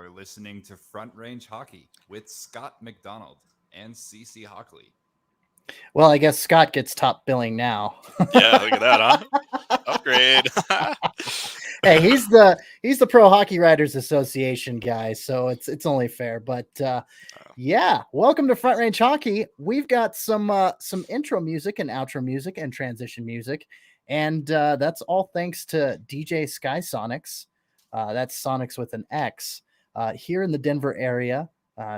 You're listening to Front Range Hockey with Scott McDonald and CC Hawkley. Well, I guess Scott gets top billing now. Yeah, look at that, huh? Upgrade. Hey, he's the Pro Hockey Writers Association guy, so it's only fair. But yeah, welcome to Front Range Hockey. We've got some intro music and outro music and transition music, and that's all thanks to DJ Sky Sonics. That's Sonics with an X. Here in the Denver area,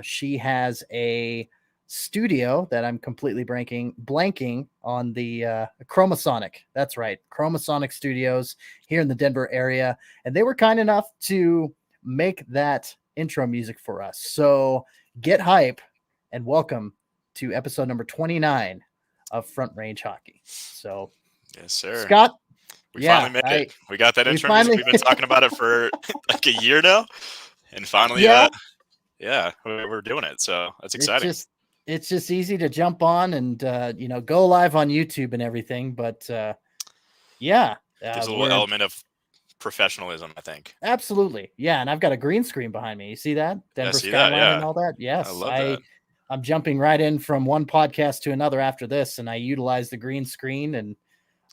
she has a studio that I'm completely blanking on the Chromasonic. That's right, Chromasonic Studios here in the Denver area, and they were kind enough to make that intro music for us. So get hype and welcome to episode number 29 of Front Range Hockey. So yes, sir. Scott, we finally made it. We got that intro music. We've been talking about it for like a year now, and finally, we're doing it. So that's exciting. It's just easy to jump on and go live on YouTube and everything. But there's a little element of professionalism, I think. Absolutely, yeah. And I've got a green screen behind me. You see that Denver skyline and all that? Yes, I love that. I'm jumping right in from one podcast to another after this, and I utilize the green screen. And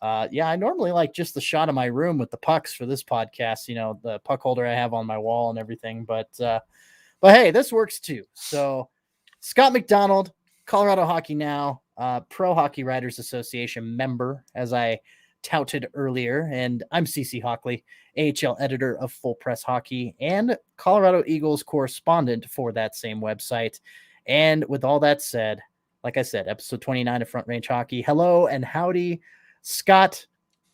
I normally like just the shot of my room with the pucks for this podcast. You know, the puck holder I have on my wall and everything. But hey, this works too. So. Scott McDonald, Colorado Hockey Now, Pro Hockey Writers Association member, as I touted earlier. And I'm CC Hawkley, AHL editor of Full Press Hockey and Colorado Eagles correspondent for that same website. And with all that said, like I said, episode 29 of Front Range Hockey. Hello and howdy. Scott,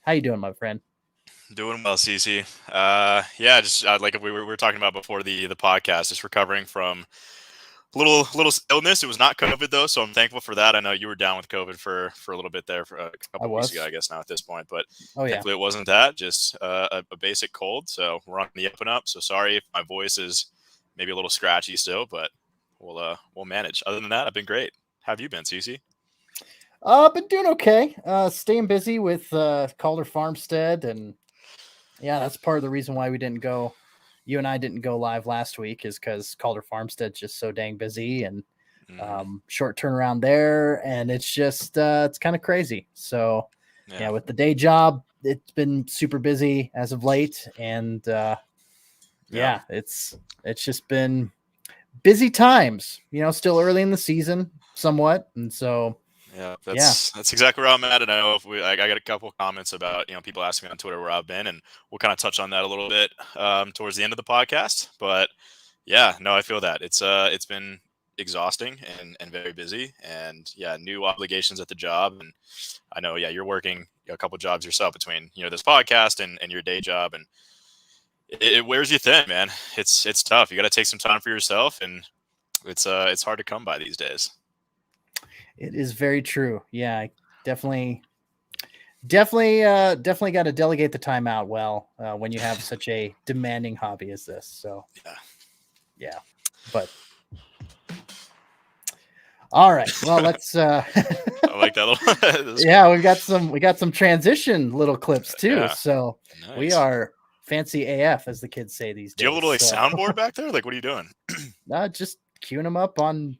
how you doing, my friend? Doing well, CC. Just like we were talking about before the podcast, just recovering from a little illness. It was not COVID though, so I'm thankful for that. I know you were down with COVID for a little bit there for a couple of weeks ago, I guess now at this point, but thankfully it wasn't that, just a basic cold. So we're on the up and up. So sorry if my voice is maybe a little scratchy still, but we'll manage. Other than that, I've been great. How have you been, CC? Been doing okay. Staying busy with Calder Farmstead, and that's part of the reason why you and I didn't go live last week is because Calder Farmstead's just so dang busy and short turnaround there. And it's just, it's kind of crazy. So with the day job, it's been super busy as of late. And it's just been busy times, still early in the season somewhat. And so, that's exactly where I'm at. And I know I got a couple of comments about, people asking me on Twitter where I've been, and we'll kind of touch on that a little bit towards the end of the podcast. But I feel that it's been exhausting and very busy, and new obligations at the job. And I know, you're working a couple of jobs yourself between, this podcast and your day job, and it wears you thin, man. It's tough. You got to take some time for yourself, and it's hard to come by these days. It is very true. Yeah, I definitely got to delegate the time out well when you have such a demanding hobby as this. So, but all right. Well, let's. I like that little. we got some transition little clips too. Yeah. So nice. We are fancy AF, as the kids say these days. Do you have a little soundboard back there? Like, what are you doing? Just queuing them up on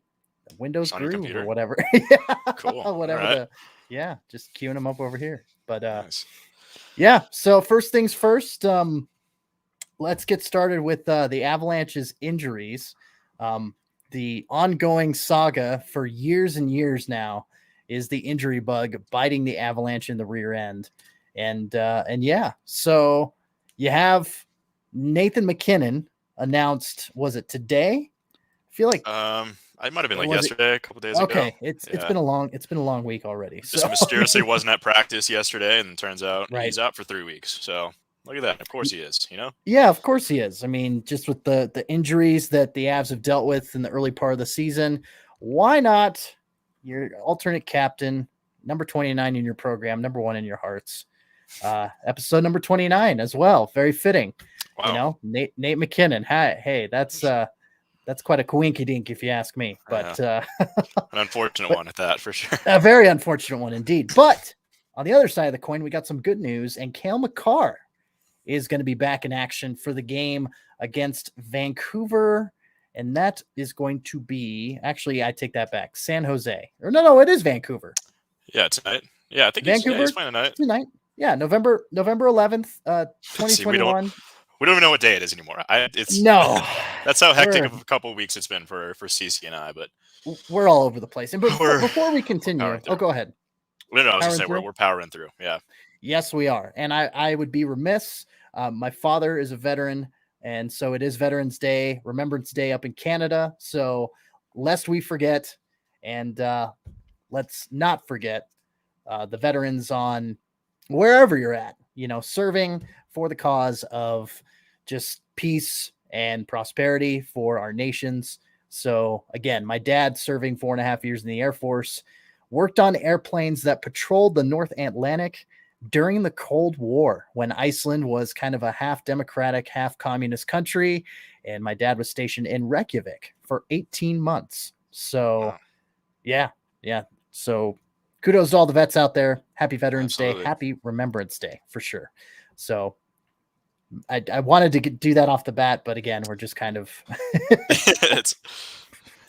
Windows Groove or whatever. Cool. Whatever. Right. Just queuing them up over here. But nice. So first things first, let's get started with the Avalanche's injuries. The ongoing saga for years and years now is the injury bug biting the Avalanche in the rear end. And so you have Nathan MacKinnon announced, was it today? I feel like I might have been like yesterday, a couple days ago. Okay, it's been a long week already. Just mysteriously wasn't at practice yesterday, and it turns out he's out for 3 weeks. So look at that. Of course he is. Yeah, of course he is. I mean, just with the injuries that the Avs have dealt with in the early part of the season, why not your alternate captain, number 29 in your program, number 1 in your hearts? Episode number 29 as well. Very fitting. Wow. Nate MacKinnon. Hey, that's quite a coinky-dink if you ask me. But an unfortunate one at that, for sure. A very unfortunate one indeed. But on the other side of the coin, we got some good news, and Cale Makar is going to be back in action for the game against Vancouver. And that is going to be, actually, I take that back, San Jose. Or no, it is Vancouver. Yeah, tonight. Yeah, I think Vancouver he's playing tonight. Yeah, November 11th, 2021. We don't even know what day it is anymore. No. That's how hectic of a couple of weeks it's been for CC and I. But we're all over the place. And before we continue, go ahead. No, I was going to say we're powering through. Yeah. Yes, we are. And I would be remiss. My father is a veteran, and so it is Veterans Day, Remembrance Day up in Canada. So lest we forget, and let's not forget the veterans on wherever you're at, serving for the cause of just peace and prosperity for our nations. So again, my dad serving 4.5 years in the Air Force, worked on airplanes that patrolled the North Atlantic during the Cold War when Iceland was kind of a half democratic, half communist country. And my dad was stationed in Reykjavik for 18 months. So yeah. So kudos to all the vets out there. Happy Veterans Day. Happy Remembrance Day for sure. So I wanted to do that off the bat, but again, we're just kind of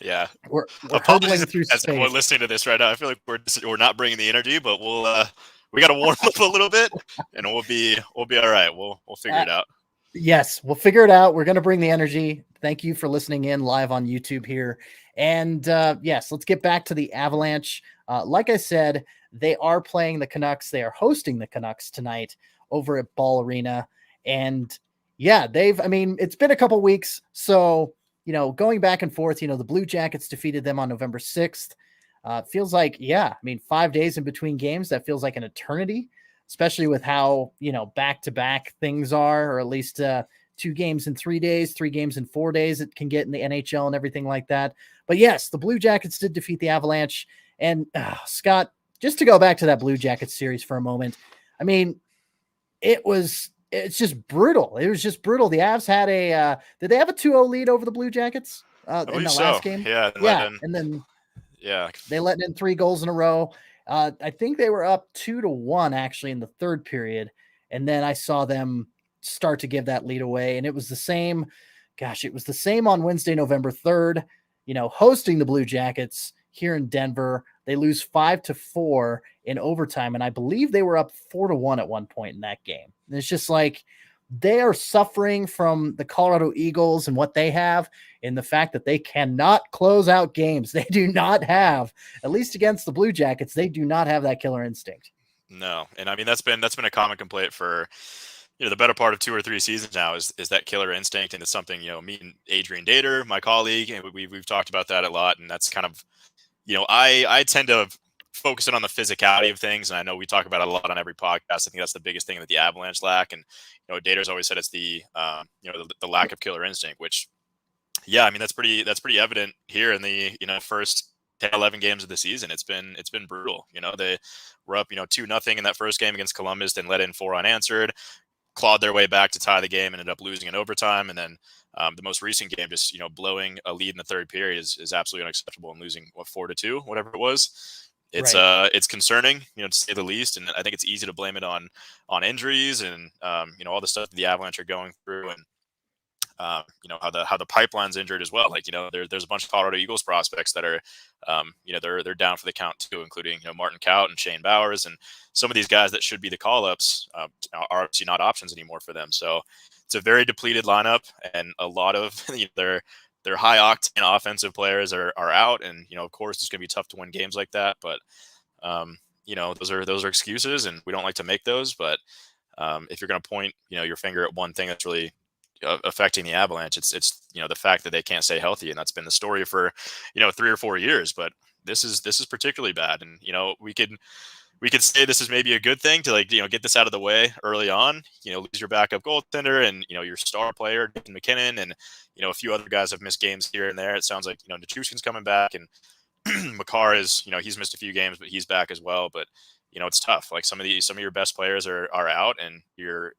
yeah. We're huddling through as we're listening to this right now. I feel like we're not bringing the energy, but we got to warm up a little bit, and we'll be all right. We'll figure it out. Yes, we'll figure it out. We're going to bring the energy. Thank you for listening in live on YouTube here. And yes, let's get back to the Avalanche. Like I said, they are playing the Canucks. They are hosting the Canucks tonight over at Ball Arena. And yeah, it's been a couple weeks. So, going back and forth, the Blue Jackets defeated them on November 6th. Feels like, 5 days in between games, that feels like an eternity, especially with how, back-to-back things are, or at least 2 games in 3 days, 3 games in 4 days it can get in the NHL and everything like that. But yes, the Blue Jackets did defeat the Avalanche. And Scott, just to go back to that Blue Jackets series for a moment, it's just brutal. It was just brutal. The Avs had did they have a 2-0 lead over the Blue Jackets in the last game? Yeah. And then they let in 3 goals in a row. I think they were up 2-1 actually in the third period. And then I saw them start to give that lead away. And it was the same. Gosh, it was the same on Wednesday, November 3rd, hosting the Blue Jackets here in Denver. They lose 5-4 in overtime. And I believe they were up 4-1 at one point in that game. And it's just like they are suffering from the Colorado Eagles and what they have in the fact that they cannot close out games. They do not have, at least against the Blue Jackets, they do not have that killer instinct. No. And that's been a common complaint for, the better part of 2 or 3 seasons now is that killer instinct. And it's something, me and Adrian Dater, my colleague, and we've talked about that a lot. And that's kind of, I tend to focus in on the physicality of things. And I know we talk about it a lot on every podcast. I think that's the biggest thing that the Avalanche lack. And, Dater's always said it's the lack of killer instinct, which, that's pretty evident here in the, first 10, 11 games of the season. It's been brutal. They were up, 2-0 in that first game against Columbus, then let in 4 unanswered, clawed their way back to tie the game, and ended up losing in overtime. And then the most recent game, just, blowing a lead in the third period is absolutely unacceptable, and losing 4-2, whatever it was. It's concerning, to say the least. And I think it's easy to blame it on injuries and, all the stuff that the Avalanche are going through, and, how the pipeline's injured as well. Like, there's a bunch of Colorado Eagles prospects that are, they're down for the count too, including, Martin Kaut and Shane Bowers, and some of these guys that should be the call-ups are obviously not options anymore for them. So it's a very depleted lineup, and a lot of their high octane offensive players are out. And, of course it's going to be tough to win games like that, but those are excuses, and we don't like to make those. But if you're going to point, your finger at one thing that's really affecting the Avalanche, it's the fact that they can't stay healthy. And that's been the story for, 3 or 4 years, but this is particularly bad. And, we could say this is maybe a good thing to get this out of the way early on, lose your backup goaltender and, your star player, Nathan McKinnon, and, a few other guys have missed games here and there. It sounds like, Nichushkin's coming back, and Makar is, he's missed a few games, but he's back as well. But, it's tough. Like some of your best players are out, and you're,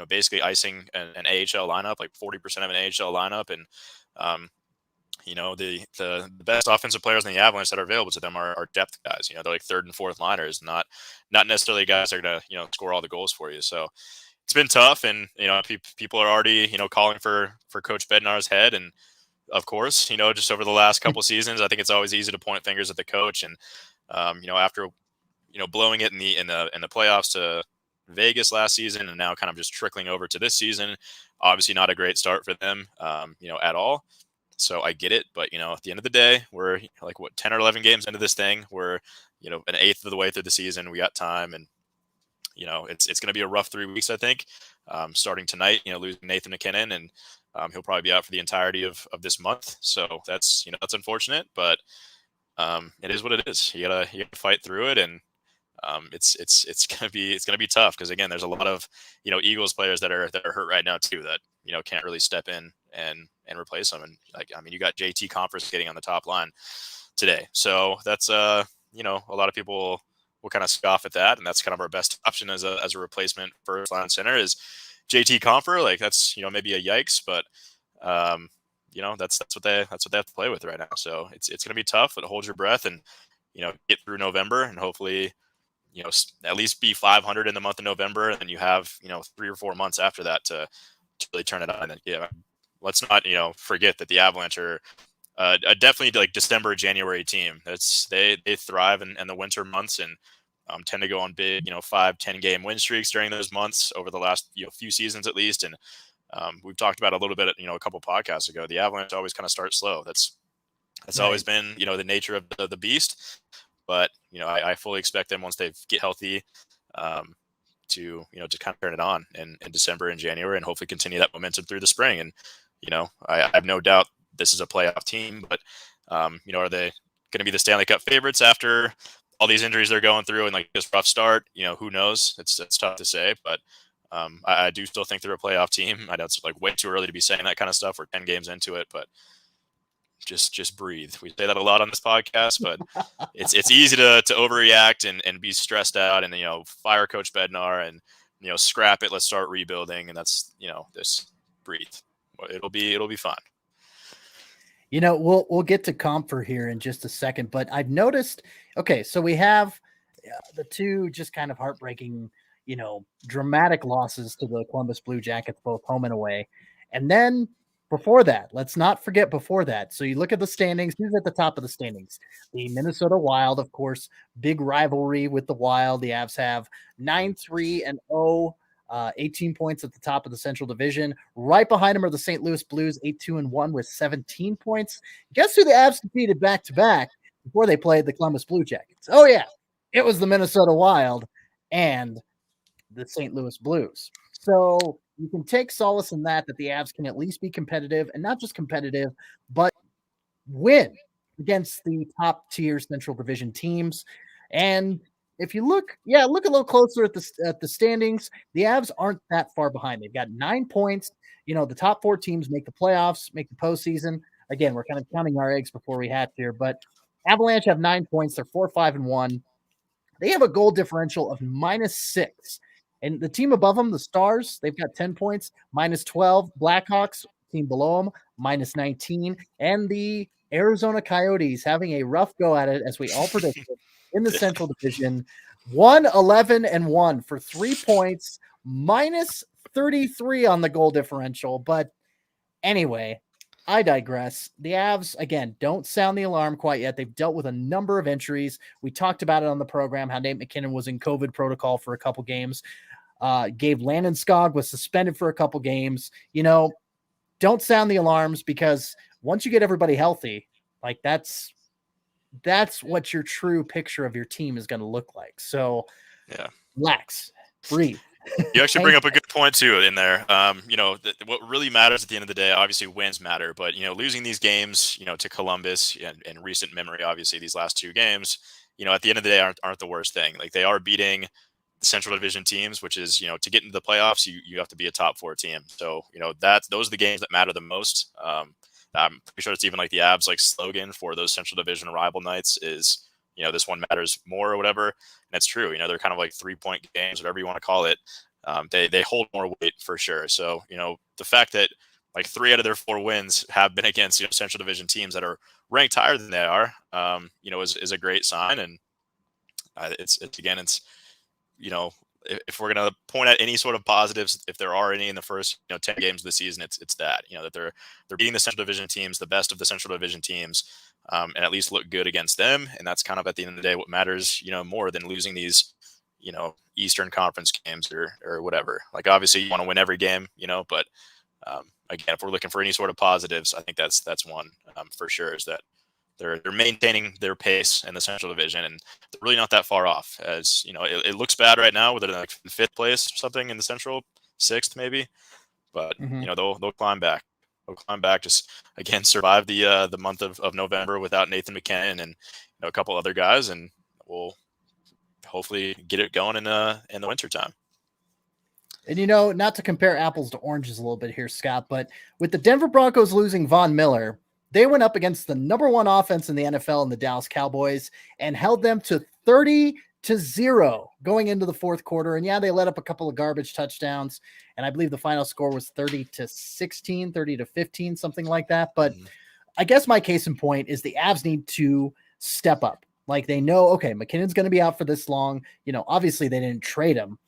basically icing an AHL lineup, like 40% of an AHL lineup. And, the best offensive players in the Avalanche that are available to them are depth guys. They're like 3rd and 4th liners, not necessarily guys that are going to, score all the goals for you. So it's been tough, and people are already calling for Coach Bednar's head, and of course, just over the last couple seasons, I think it's always easy to point fingers at the coach, and after blowing it in the playoffs to Vegas last season, and now kind of just trickling over to this season, obviously not a great start for them, at all. So I get it, but at the end of the day, we're like 10 or 11 games into this thing. We're an eighth of the way through the season. We got time, and it's going to be a rough 3 weeks, I think. Starting tonight, losing Nathan McKinnon, and he'll probably be out for the entirety of this month. So that's that's unfortunate, but it is what it is. You gotta fight through it, and it's gonna be tough, because again, there's a lot of Eagles players that are hurt right now too, that can't really step in and replace them. And you got JT Conference getting on the top line today, so that's a lot of people will kind of scoff at that, and that's kind of our best option as a replacement first line center is JT Confer. Like, that's maybe a yikes, but that's what they have to play with right now. So it's going to be tough, but hold your breath and get through November, and hopefully at least be 500 in the month of November, and then you have 3 or 4 months after that to really turn it on. And let's not forget that the Avalanche are a definitely like December, January team. They thrive in the winter months, and tend to go on big 5-10 game win streaks during those months over the last few seasons at least. And we've talked about a little bit a couple podcasts ago, the Avalanche always kind of start slow. That's right. Always been the nature of the beast. But I fully expect them, once they get healthy, to just kind of turn it on in December and January, and hopefully continue that momentum through the spring. And I have no doubt this is a playoff team, but are they going to be the Stanley Cup favorites after all these injuries they're going through and like this rough start? Who knows? It's tough to say, but I do still think they're a playoff team. I know it's like way too early to be saying that kind of stuff. We're 10 games into it, but just breathe. We say that a lot on this podcast, but it's easy to overreact and be stressed out, and fire Coach Bednar, and scrap it. Let's start rebuilding, and that's just breathe. It'll be fun. We'll get to Comfer here in just a second, but I've noticed. Okay, so we have the two just kind of heartbreaking, dramatic losses to the Columbus Blue Jackets, both home and away, and then before that, let's not forget before that. So you look at the standings. Who's at the top of the standings? The Minnesota Wild, of course, big rivalry with the Wild. The Avs have 9-3-0, 18 points at the top of the Central Division. Right behind them are the St. Louis Blues, 8-2-1 with 17 points. Guess who the Avs defeated back-to-back before they played the Columbus Blue Jackets? Oh, yeah, it was the Minnesota Wild and the St. Louis Blues. So you can take solace in that the Avs can at least be competitive, and not just competitive, but win against the top tier Central Division teams. And if you look a little closer at the standings, the Avs aren't that far behind. They've got 9 points. The top 4 teams make the playoffs, make the postseason. Again, we're kind of counting our eggs before we hatch here, but Avalanche have 9 points. They're 4-5-1. They have a goal differential of -6. And the team above them, the Stars, they've got 10 points, -12. Blackhawks, team below them, -19. And the Arizona Coyotes having a rough go at it, as we all predicted, in the Central Division, 1-11-1 for 3 points, -33 on the goal differential. But anyway, I digress. The Avs, again, don't sound the alarm quite yet. They've dealt with a number of injuries. We talked about it on the program, how Nate McKinnon was in COVID protocol for a couple games. Gabe Landeskog was suspended for a couple games. Don't sound the alarms, because once you get everybody healthy, like that's what your true picture of your team is going to look like. So yeah, relax, breathe. You actually bring up a good point too in there. What really matters at the end of the day, obviously wins matter, but losing these games, to Columbus and recent memory, obviously these last 2 games, at the end of the day aren't the worst thing. Like, they are beating the Central Division teams, which is, to get into the playoffs, you have to be a top 4 team. So, those are the games that matter the most. I'm pretty sure it's even like the Avs slogan for those Central Division rival nights is, this one matters more or whatever. And it's true. They're kind of like 3-point games, whatever you want to call it. They hold more weight for sure. So, the fact that 3 out of their 4 wins have been against, Central Division teams that are ranked higher than they are, is a great sign. And it's if we're going to point at any sort of positives, if there are any in the first 10 games of the season, it's that that they're beating the Central Division teams, the best of the Central Division teams, and at least look good against them. And that's kind of at the end of the day what matters, more than losing these Eastern Conference games or whatever. Like obviously you want to win every game, but again, if we're looking for any sort of positives, I think that's one for sure, is that they're maintaining their pace in the Central Division, and they're really not that far off. As it looks bad right now, whether they're like fifth place or something in the Central, sixth maybe, but they'll climb back. They'll climb back. Just again survive the month of November without Nathan McKinnon and a couple other guys, and we'll hopefully get it going in the wintertime. And not to compare apples to oranges a little bit here, Scott, but with the Denver Broncos losing Von Miller, they went up against the number one offense in the NFL in the Dallas Cowboys and held them to 30-0 going into the fourth quarter. And yeah, they let up a couple of garbage touchdowns, and I believe the final score was 30-16, 30-15, something like that. But I guess my case in point is the Avs need to step up. Like they know, okay, McKinnon's going to be out for this long. Obviously they didn't trade him,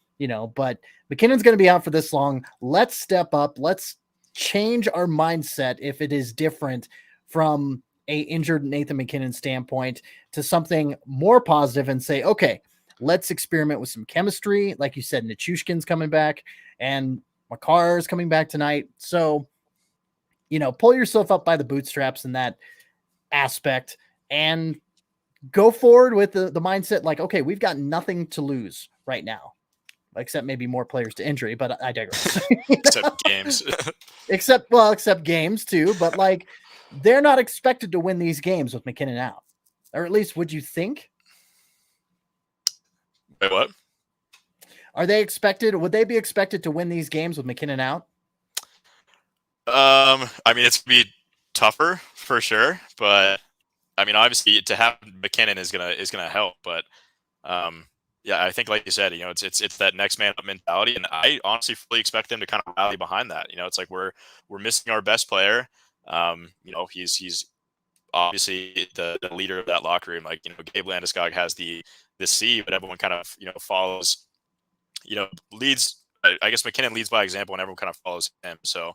but McKinnon's going to be out for this long. Let's step up. Let's change our mindset if it is different from a injured Nathan McKinnon standpoint to something more positive and say, okay, let's experiment with some chemistry. Like you said, Nichushkin's coming back and Makar is coming back tonight. So, pull yourself up by the bootstraps in that aspect and go forward with the mindset like, okay, we've got nothing to lose right now, except maybe more players to injury, but I digress. Except games. except games too, but like they're not expected to win these games with McKinnon out. Or at least would you think? Wait, what? Would they be expected to win these games with McKinnon out? I mean, it's going to be tougher for sure, but I mean, obviously to have McKinnon is gonna help, but yeah, I think like you said, it's that next man up mentality, and I honestly fully expect them to kind of rally behind that. It's like we're missing our best player. He's obviously the leader of that locker room. Like Gabe Landeskog has the C, but everyone kind of follows. Leads. I guess McKinnon leads by example, and everyone kind of follows him. So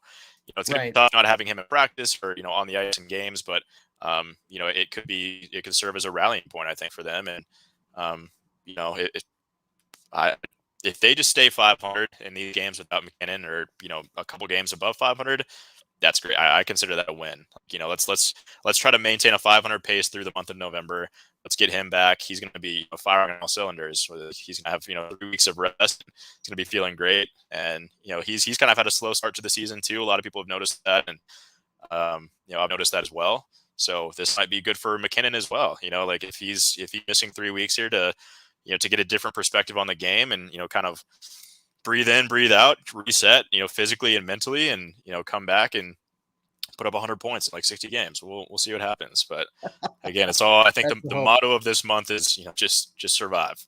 it's gonna be tough not having him in practice or on the ice in games, but it could serve as a rallying point, I think, for them. And if they just stay 500 in these games without McKinnon, or a couple games above 500, that's great. I consider that a win. Let's try to maintain a 500 pace through the month of November. Let's get him back. He's going to be firing on all cylinders. He's going to have 3 weeks of rest. He's going to be feeling great, and he's kind of had a slow start to the season too. A lot of people have noticed that, and I've noticed that as well. So this might be good for McKinnon as well. Like if he's missing 3 weeks here to get a different perspective on the game and kind of breathe in, breathe out, reset, physically and mentally, and come back and put up 100 points in like 60 games. We'll see what happens. But again, it's all, I think the motto of this month is just survive.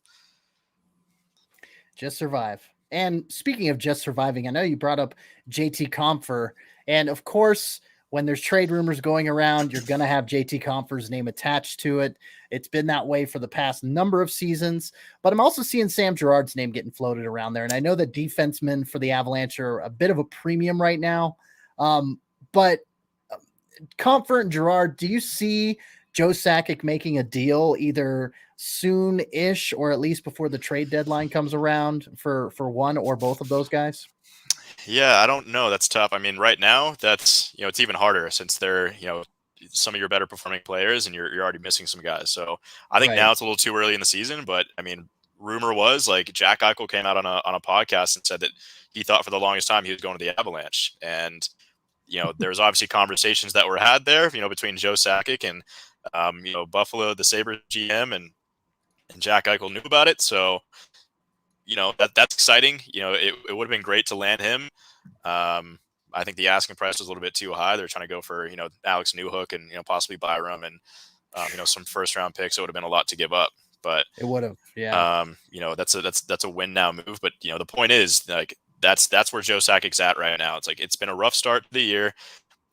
Just survive. And speaking of just surviving, I know you brought up JT Compher, and of course, when there's trade rumors going around, you're going to have JT Compher's name attached to it. It's been that way for the past number of seasons, but I'm also seeing Sam Girard's name getting floated around there. And I know that defensemen for the Avalanche are a bit of a premium right now. But Compher and Girard, do you see Joe Sakic making a deal either soon-ish or at least before the trade deadline comes around for one or both of those guys? Yeah, I don't know. That's tough. I mean, right now, that's it's even harder since they're some of your better performing players, and you're already missing some guys. So I think now it's a little too early in the season. But I mean, rumor was like Jack Eichel came out on a podcast and said that he thought for the longest time he was going to the Avalanche, and there's obviously conversations that were had there, between Joe Sakic and Buffalo, the Sabres GM, and Jack Eichel knew about it. So that's exciting. It would have been great to land him. I think the asking price was a little bit too high. They're trying to go for, Alex Newhook and, possibly Byram and, some first round picks. It would have been a lot to give up, but it would have, yeah. That's a win now move. But, the point is like, that's where Joe Sakic's at right now. It's like, it's been a rough start to the year.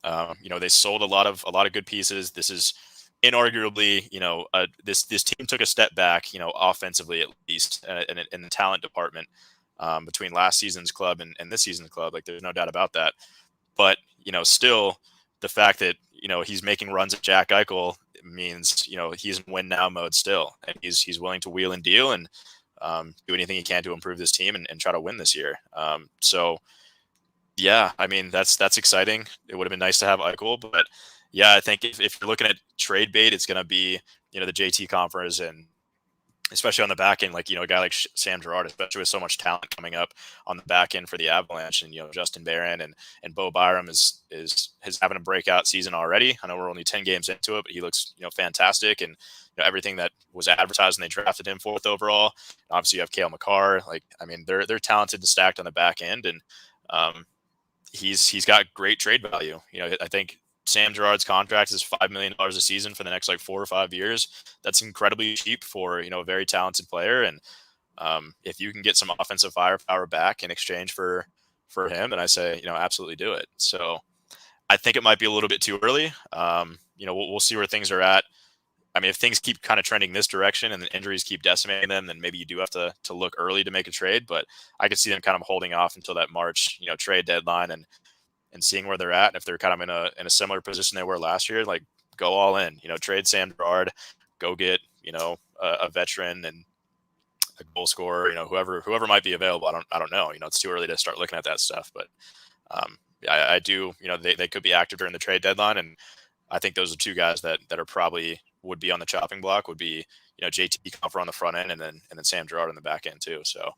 They sold a lot of good pieces. This is inarguably, this team took a step back, offensively at least, in the talent department between last season's club and this season's club. Like, there's no doubt about that. But still, the fact that he's making runs at Jack Eichel means he's in win now mode still, and he's willing to wheel and deal and do anything he can to improve this team and try to win this year. So yeah, I mean, that's exciting. It would have been nice to have Eichel, but yeah, I think if you're looking at trade bait, it's going to be the JT Conference, and especially on the back end, like a guy like Sam Girard, especially with so much talent coming up on the back end for the Avalanche, and Justin Barron and Bo Byram is having a breakout season already. I know we're only 10 games into it, but he looks fantastic, and everything that was advertised when they drafted him 4th overall. Obviously, you have Cale Makar. Like, I mean, they're talented and stacked on the back end, and he's got great trade value. I think Sam Girard's contract is $5 million a season for the next 4 or 5 years. That's incredibly cheap for a very talented player. And if you can get some offensive firepower back in exchange for him, then I say absolutely do it. So I think it might be a little bit too early. We'll see where things are at. I mean, if things keep kind of trending this direction and the injuries keep decimating them, then maybe you do have to look early to make a trade. But I could see them kind of holding off until that March trade deadline and seeing where they're at. And if they're kind of in a similar position they were last year, like, go all in, trade Sam Girard, go get, a veteran and a goal scorer, whoever might be available. I don't know. It's too early to start looking at that stuff, but I do, they could be active during the trade deadline. And I think those are two guys that are probably would be on the chopping block, would be, JT Comfer on the front end and then Sam Girard on the back end too. So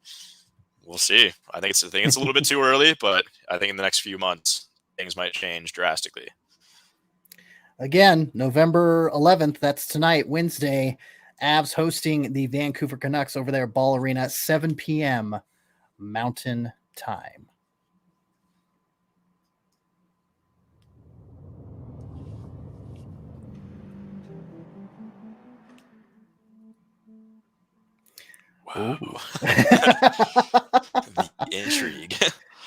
we'll see. I think it's a little bit too early, but I think in the next few months things might change drastically. Again, November 11th, that's tonight, Wednesday, Avs hosting the Vancouver Canucks over there at Ball Arena, 7 p.m. Mountain Time. Wow. The intrigue.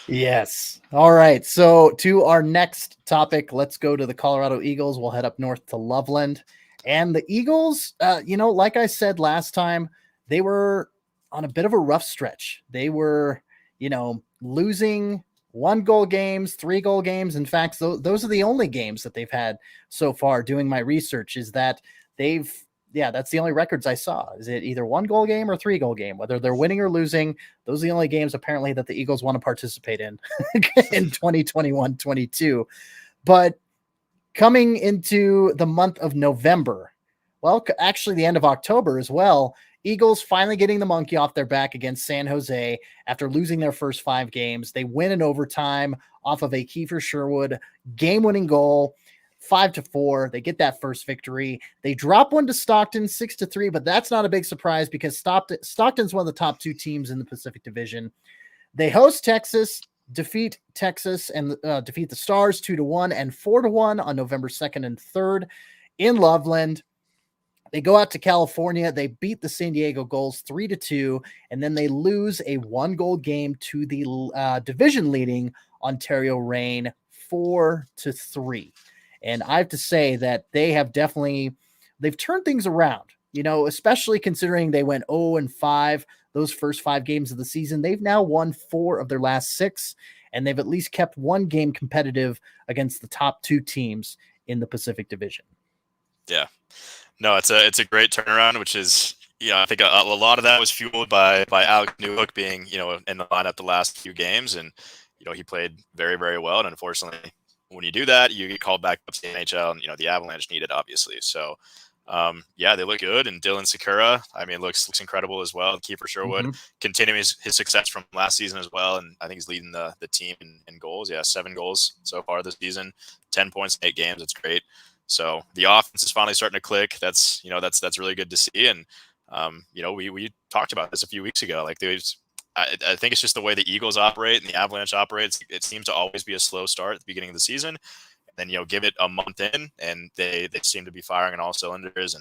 Yes. All right. So to our next topic, let's go to the Colorado Eagles. We'll head up north to Loveland. And the Eagles, like I said last time, they were on a bit of a rough stretch. They were, losing 1-goal games, 3-goal games. In fact, those are the only games that they've had so far. Doing my research is that that's the only records I saw. Is it either 1-goal game or 3-goal game? Whether they're winning or losing, those are the only games apparently that the Eagles want to participate in 2021-22. But coming into the month of November, well, actually the end of October as well, Eagles finally getting the monkey off their back against San Jose after losing their first 5 games. They win in overtime off of a Kiefer Sherwood game-winning goal. 5-4. They get that first victory. They drop one to Stockton 6-3, but that's not a big surprise because Stockton's one of the top 2 teams in the Pacific Division. They host Texas, defeat Texas, and defeat the Stars 2-1 and 4-1 on November 2nd and 3rd in Loveland. They go out to California. They beat the San Diego Gulls 3-2, and then they lose a 1-goal game to the division-leading Ontario Reign 4-3. And I have to say that they've turned things around, especially considering they went 0-5 those first 5 games of the season. They've now won 4 of their last 6, and they've at least kept 1 game competitive against the top 2 teams in the Pacific Division. Yeah, no, it's a great turnaround, which is, I think a lot of that was fueled by Alex Newhook being, in the lineup the last few games. And, he played very, very well. And unfortunately, when you do that, you get called back up to the NHL, and the Avalanche need it, obviously. So, they look good, and Dylan Sakura, I mean, looks incredible as well. Kiefer Sherwood continuing his success from last season as well, and I think he's leading the team in goals. Yeah, 7 goals so far this season, 10 points in 8 games. It's great. So the offense is finally starting to click. That's really good to see. And we talked about this a few weeks ago. Like, I think it's just the way the Eagles operate and the Avalanche operates. It seems to always be a slow start at the beginning of the season. And then, give it a month in, and they seem to be firing on all cylinders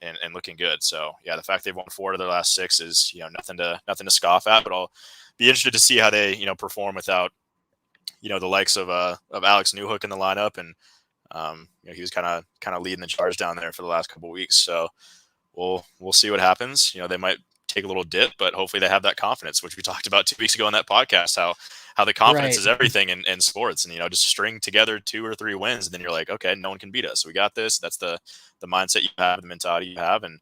and looking good. So, yeah, the fact they've won 4 of their last 6 is, nothing to scoff at. But I'll be interested to see how they, perform without, the likes of Alex Newhook in the lineup. And, He was kind of leading the charge down there for the last couple of weeks. So we'll see what happens. They might take a little dip, but hopefully they have that confidence, which we talked about 2 weeks ago in that podcast, how the confidence Right. is everything in sports, and just string together 2 or 3 wins, and then you're like, okay, no one can beat us. We got this. That's the mindset you have, the mentality you have, and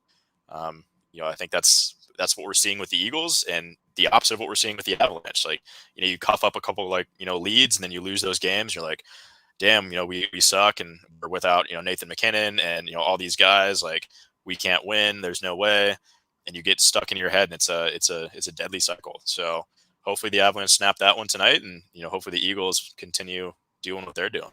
I think that's what we're seeing with the Eagles, and the opposite of what we're seeing with the Avalanche. Like, you cuff up a couple leads, and then you lose those games. You're like, damn, we suck, and we're without Nathan McKinnon and all these guys. Like, we can't win. There's no way. And you get stuck in your head, and it's a deadly cycle. So hopefully the Avalanche snap that one tonight, and hopefully the Eagles continue doing what they're doing.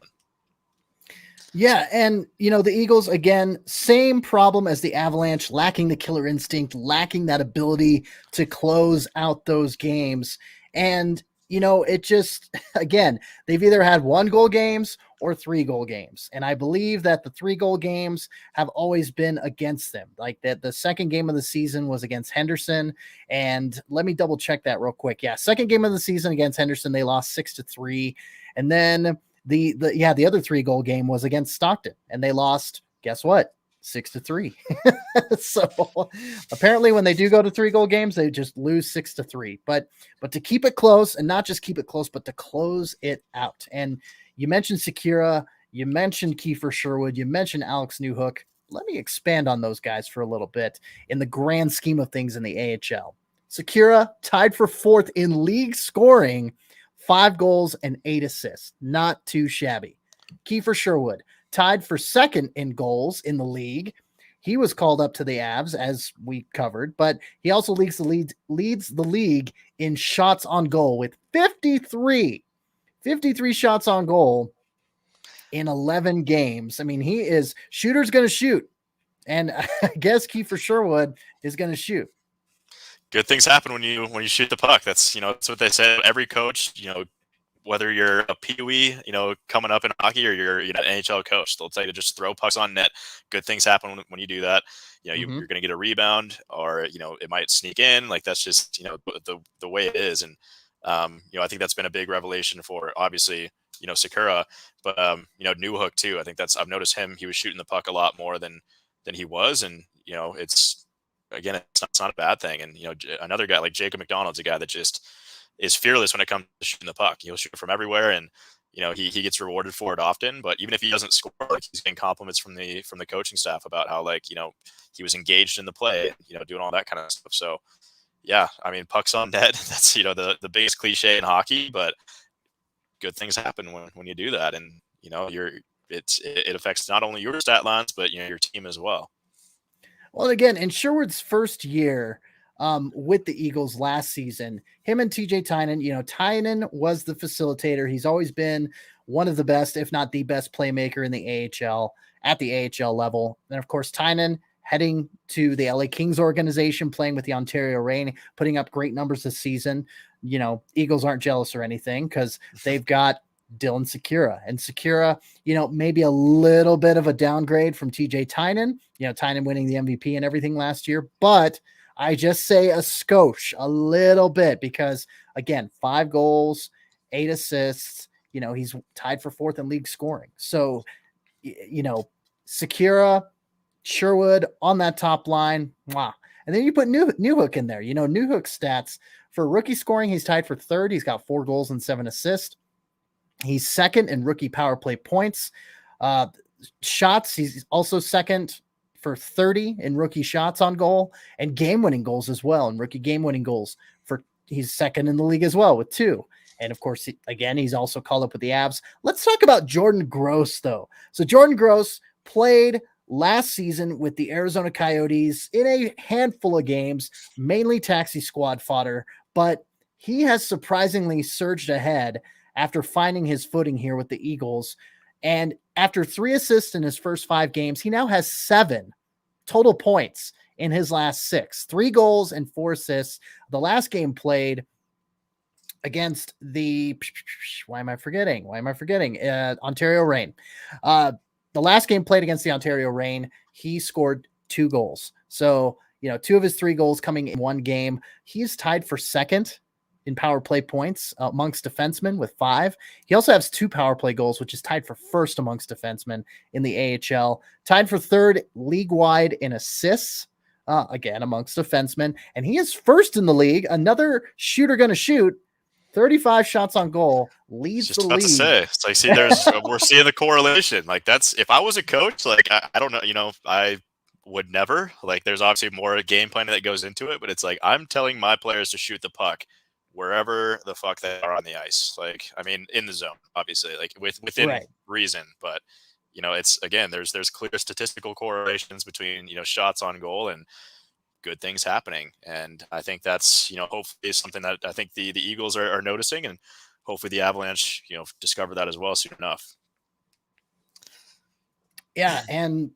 Yeah, and the Eagles, again, same problem as the Avalanche, lacking the killer instinct, lacking that ability to close out those games. And it just, again, they've either had 1-goal games or 3-goal games. And I believe that the 3-goal games have always been against them. Like that, the second game of the season was against Henderson. And let me double check that real quick. Yeah, second game of the season against Henderson, they lost 6-3. And then the other 3-goal game was against Stockton, and they lost, guess what? 6-3. So apparently when they do go to 3-goal games, they just lose 6-3. But to keep it close, and not just keep it close, but to close it out. And you mentioned Sekera, you mentioned Kiefer Sherwood, you mentioned Alex Newhook. Let me expand on those guys for a little bit in the grand scheme of things in the AHL. Sekera tied for 4th in league scoring, 5 goals and 8 assists. Not too shabby. Kiefer Sherwood tied for 2nd in goals in the league. He was called up to the Avs, as we covered, but he also leads the league in shots on goal with 53 shots on goal in 11 games. I mean, shooter's going to shoot, and I guess Kiefer Sherwood is going to shoot. Good things happen when you shoot the puck. That's that's what they say. Every coach, whether you're a peewee, coming up in hockey, or you're an NHL coach, they'll tell you to just throw pucks on net. Good things happen when you do that. You're going to get a rebound, or it might sneak in. Like, that's just the way it is. And I think that's been a big revelation for, obviously, Sekera, but Newhook too. I think I've noticed him. He was shooting the puck a lot more than he was, and it's not a bad thing. And another guy like Jacob McDonald's a guy that just is fearless when it comes to shooting the puck. He'll shoot from everywhere, and he gets rewarded for it often. But even if he doesn't score, like, he's getting compliments from the coaching staff about how, like, he was engaged in the play, doing all that kind of stuff. So yeah, I mean, pucks on net, that's the biggest cliche in hockey, but good things happen when you do that. And it affects not only your stat lines, but your team as well. Well, again, in Sherwood's first year with the Eagles last season, him and TJ Tynan, Tynan was the facilitator. He's always been one of the best, if not the best playmaker in the AHL at the AHL level. And of course, Tynan heading to the LA Kings organization, playing with the Ontario Reign, putting up great numbers this season. Eagles aren't jealous or anything, because they've got Dylan Sekera, and Sekera, maybe a little bit of a downgrade from TJ Tynan, Tynan winning the MVP and everything last year, but I just say a skosh, a little bit, because again, 5 goals, 8 assists, he's tied for 4th in league scoring. So, Sekera, Sherwood on that top line. Wow. And then you put Newhook in there. Newhook's stats for rookie scoring, he's tied for 3rd. He's got 4 goals and 7 assists. He's 2nd in rookie power play points. Shots, he's also 2nd for 30 in rookie shots on goal, and game-winning goals as well. And rookie game-winning goals, he's 2nd in the league as well with 2. And of course, again, he's also called up with the Avs. Let's talk about Jordan Gross, though. So Jordan Gross played last season with the Arizona Coyotes in a handful of games, mainly taxi squad fodder, but he has surprisingly surged ahead after finding his footing here with the Eagles. And after 3 assists in his first 5 games, he now has 7 total points in his last 6, 3 goals and 4 assists. The last game played against the, why am I forgetting? Ontario Reign. The last game played against the Ontario Reign, he scored 2 goals. So, 2 of his 3 goals coming in 1 game. He's tied for 2nd in power play points amongst defensemen with 5. He also has 2 power play goals, which is tied for first amongst defensemen in the AHL. Tied for third league-wide in assists, again, amongst defensemen. And he is first in the league. Another shooter going to shoot. 35 shots on goal, leads Just the about league. to say, it's like, see, we're seeing the correlation. Like, that's, if I was a coach, like, I don't know, I would never, like, there's obviously more game planning that goes into it, but it's like, I'm telling my players to shoot the puck wherever the fuck they are on the ice. Like, I mean, in the zone, obviously, like within reason, but it's, again, there's clear statistical correlations between, shots on goal and good things happening. And I think that's, hopefully something that I think the Eagles are noticing, and hopefully the Avalanche, discover that as well soon enough. Yeah. And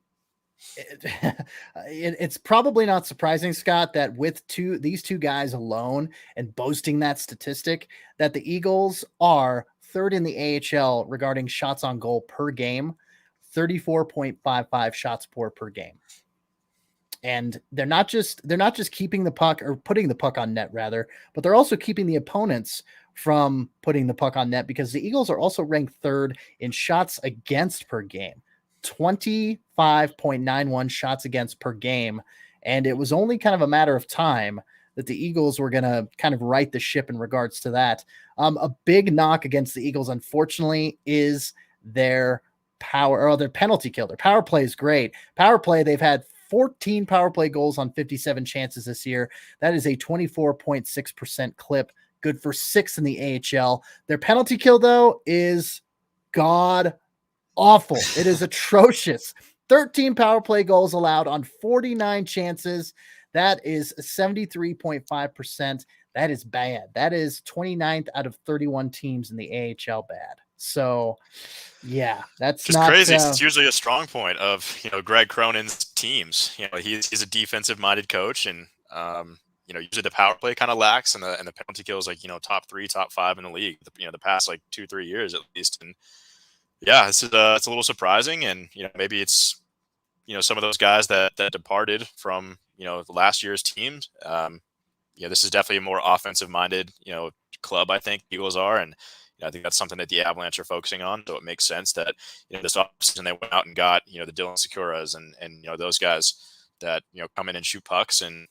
it's probably not surprising, Scott, that with these two guys alone and boasting that statistic, that the Eagles are third in the AHL regarding shots on goal per game, 34.55 shots per game. And they're not just keeping the puck, or putting the puck on net rather, but they're also keeping the opponents from putting the puck on net, because the Eagles are also ranked third in shots against per game, 25.91 shots against per game. And it was only kind of a matter of time that the Eagles were going to kind of right the ship in regards to that. A big knock against the Eagles, unfortunately, is their their penalty kill. Their power play is great. Power play, they've had 14 power play goals on 57 chances this year. That is a 24.6% clip, good for 6th in the AHL. Their penalty kill, though, is god awful. It is atrocious. 13 power play goals allowed on 49 chances. That is 73.5%. That is bad. That is 29th out of 31 teams in the AHL bad. So, yeah, that's just not crazy. It's usually a strong point of Greg Cronin's teams. He's a defensive minded coach, and usually the power play kind of lacks, and the penalty kill is like top 3, top 5 in the league. The past like 2-3 years at least, and yeah, it's a little surprising, and maybe it's some of those guys that departed from last year's teams. This is definitely a more offensive minded club, I think Eagles are, and I think that's something that the Avalanche are focusing on. So it makes sense that this offseason they went out and got the Dylan Securas and those guys that come in and shoot pucks and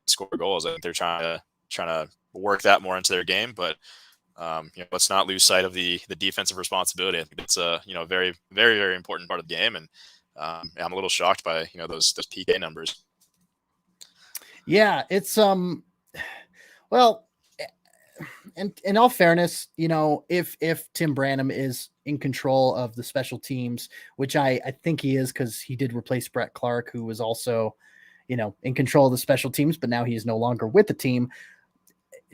score goals. I think they're trying to work that more into their game, but let's not lose sight of the defensive responsibility. I think it's a very, very, very important part of the game, and I'm a little shocked by those PK numbers. Yeah, it's well, and in all fairness, if Tim Branham is in control of the special teams, which I think he is, because he did replace Brett Clark, who was also in control of the special teams, but now he is no longer with the team.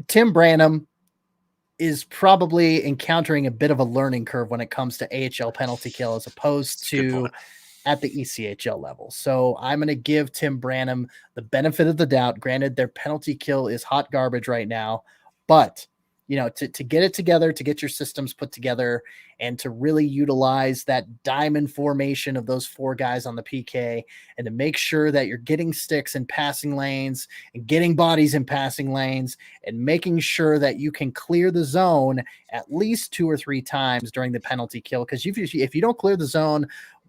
Tim Branham is probably encountering a bit of a learning curve when it comes to AHL penalty kill as opposed to at the ECHL level. So I'm going to give Tim Branham the benefit of the doubt. Granted, their penalty kill is hot garbage right now, but to get it together, to get your systems put together, and to really utilize that diamond formation of those 4 guys on the PK, and to make sure that you're getting sticks in passing lanes and getting bodies in passing lanes, and making sure that you can clear the zone at least 2 or 3 times during the penalty kill. Because if you don't clear the zone,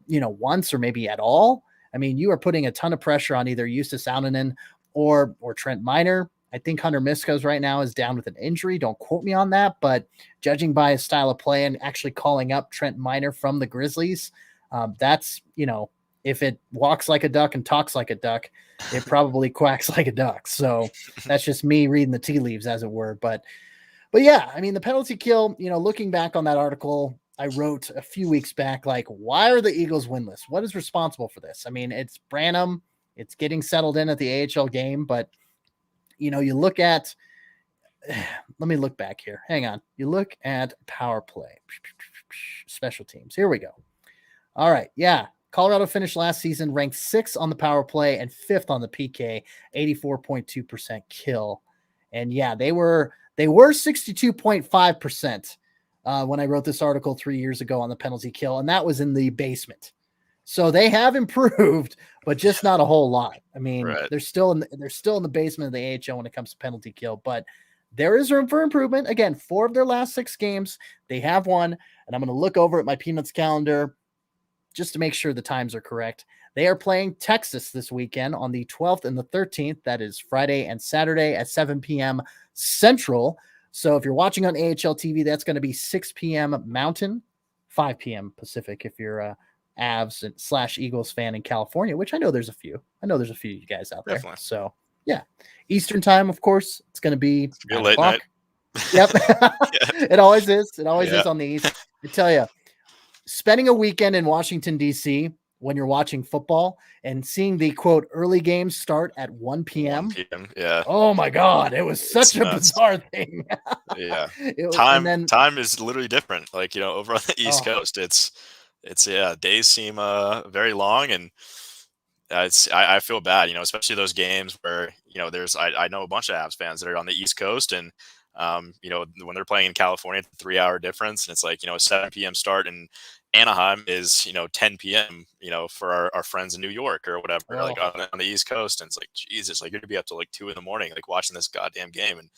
once or maybe at all, I mean, you are putting a ton of pressure on either Justus Aunanen or Trent Miner. I think Hunter Miskos right now is down with an injury. Don't quote me on that, but judging by his style of play and actually calling up Trent Miner from the Grizzlies, that's, if it walks like a duck and talks like a duck, it probably quacks like a duck. So that's just me reading the tea leaves, as it were. But yeah, I mean, the penalty kill, looking back on that article I wrote a few weeks back, like, why are the Eagles winless? What is responsible for this? I mean, it's Branham. It's getting settled in at the AHL game, but you look at, let me look back here. Hang on. You look at power play, special teams. Here we go. All right. Yeah. Colorado finished last season ranked 6th on the power play and 5th on the PK, 84.2% kill. And yeah, they were 62.5% when I wrote this article 3 years ago on the penalty kill. And that was in the basement. So they have improved, but just not a whole lot. I mean, right. they're still in the basement of the AHL when it comes to penalty kill, but there is room for improvement. Again, 4 of their last 6 games, they have won. And I'm going to look over at my Peanuts calendar just to make sure the times are correct. They are playing Texas this weekend on the 12th and the 13th. That is Friday and Saturday at 7 p.m. Central. So if you're watching on AHL TV, that's going to be 6 p.m. Mountain, 5 p.m. Pacific if you're a Avs / Eagles fan in California, which I know there's a few. I know there's a few of you guys out there. Definitely. So yeah, Eastern time, of course, it's going to be a late night. Yep. It always is. It always is on the East. I tell you, spending a weekend in Washington, D.C., when you're watching football and seeing the quote early games start at 1 p.m. 1 p.m. Yeah. Oh my God. It was such a bizarre thing. Yeah. Was, time is literally different. Like, over on the East Coast, it's days seem very long, and I feel bad, especially those games where, there's, I know a bunch of Avs fans that are on the East Coast, and when they're playing in California, it's a 3-hour difference, and it's like, a 7 p.m. start, and Anaheim is 10 p.m. For our friends in New York or whatever, like on the East Coast, and it's like, Jesus, like you're gonna be up to like 2 a.m, like watching this goddamn game. And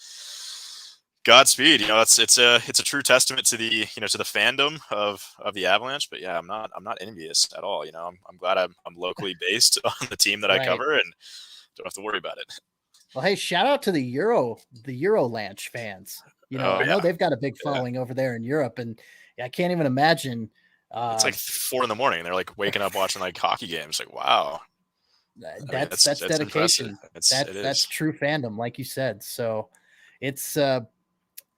Godspeed, it's a true testament to the to the fandom of the Avalanche. But yeah, I'm not envious at all. I'm glad I'm locally based on the team that I cover and don't have to worry about it. Well, hey, shout out to the Eurolanche fans. I know they've got a big following over there in Europe, and I can't even imagine. It's like 4 a.m. They're like waking up watching like hockey games. Like, wow, that's dedication. That's true fandom, like you said. So it's